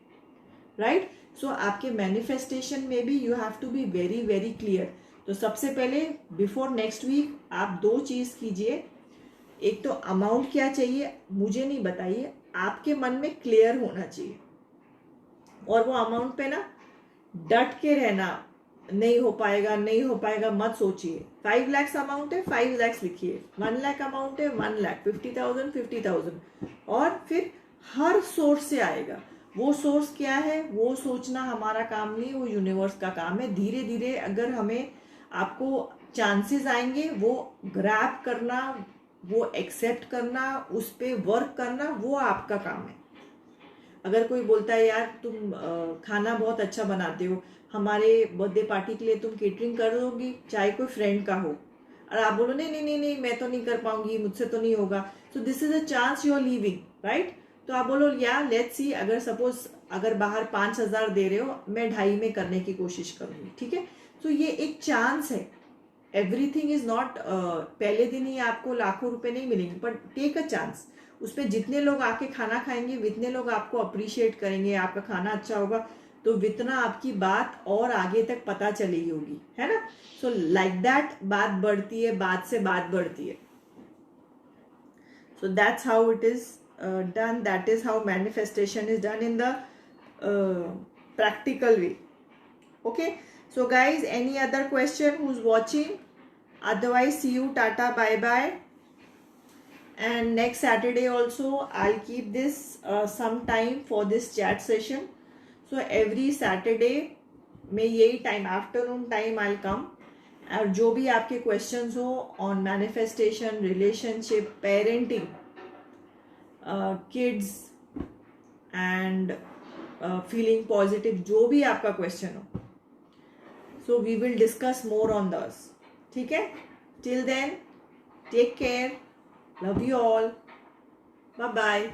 S1: राइट। सो आपके मैनिफेस्टेशन में भी you have to be very very clear. तो सबसे पहले बिफोर नेक्स्ट वीक आप 2 चीज कीजिए। एक तो अमाउंट क्या चाहिए मुझे नहीं बताइए, आपके मन में क्लियर होना चाहिए, और वो अमाउंट पे ना डट के रहना। नहीं हो पाएगा नहीं हो पाएगा मत सोचिए। 5 lakhs अमाउंट है 5 lakhs लिखिए, 1 lakh अमाउंट है 1 lakh, 50,000 50,000, और फिर हर सोर्स से आएगा। वो सोर्स क्या है वो सोचना हमारा काम नहीं, वो यूनिवर्स का काम है। धीरे धीरे अगर हमें आपको चांसेस आएंगे, वो ग्रैब करना, वो एक्सेप्ट करना, उस पर वर्क करना, वो आपका काम है। अगर कोई बोलता है यार तुम खाना बहुत अच्छा बनाते हो, हमारे बर्थडे पार्टी के लिए तुम केटरिंग कर दोगी, चाहे कोई फ्रेंड का हो, और आप बोलो नहीं नहीं नहीं नहीं मैं तो नहीं कर पाऊंगी, मुझसे तो नहीं होगा, so this is a chance you are leaving, right. तो आप बोलो या लेट्स सी, अगर सपोज अगर बाहर 5,000 दे रहे हो, मैं 2.5 में करने की कोशिश करूंगी, ठीक है। तो ये एक चांस है। एवरीथिंग इज नॉट पहले दिन ही आपको लाखों रुपए नहीं मिलेंगे, बट टेक अ चांस। उस पर जितने लोग आके खाना खाएंगे, जितने लोग आपको अप्रिशिएट करेंगे, आपका खाना अच्छा होगा, तो वितना आपकी बात और आगे तक पता चली होगी, है ना। सो लाइक दैट बात बढ़ती है, बात से बात बढ़ती है। So that's how it is done, that is how manifestation is done in the practical way. Okay, so guys, any other question who's watching? Otherwise, see you, tata, bye bye. And next Saturday also I'll keep this some time for this chat session. So every Saturday में यही time, afternoon time I'll come, और जो भी आपके क्वेश्चंस हो on manifestation, relationship, parenting, kids and feeling positive, जो भी आपका क्वेश्चन हो. So we will discuss more on this. ठीक है, till then take care, love you all, bye bye.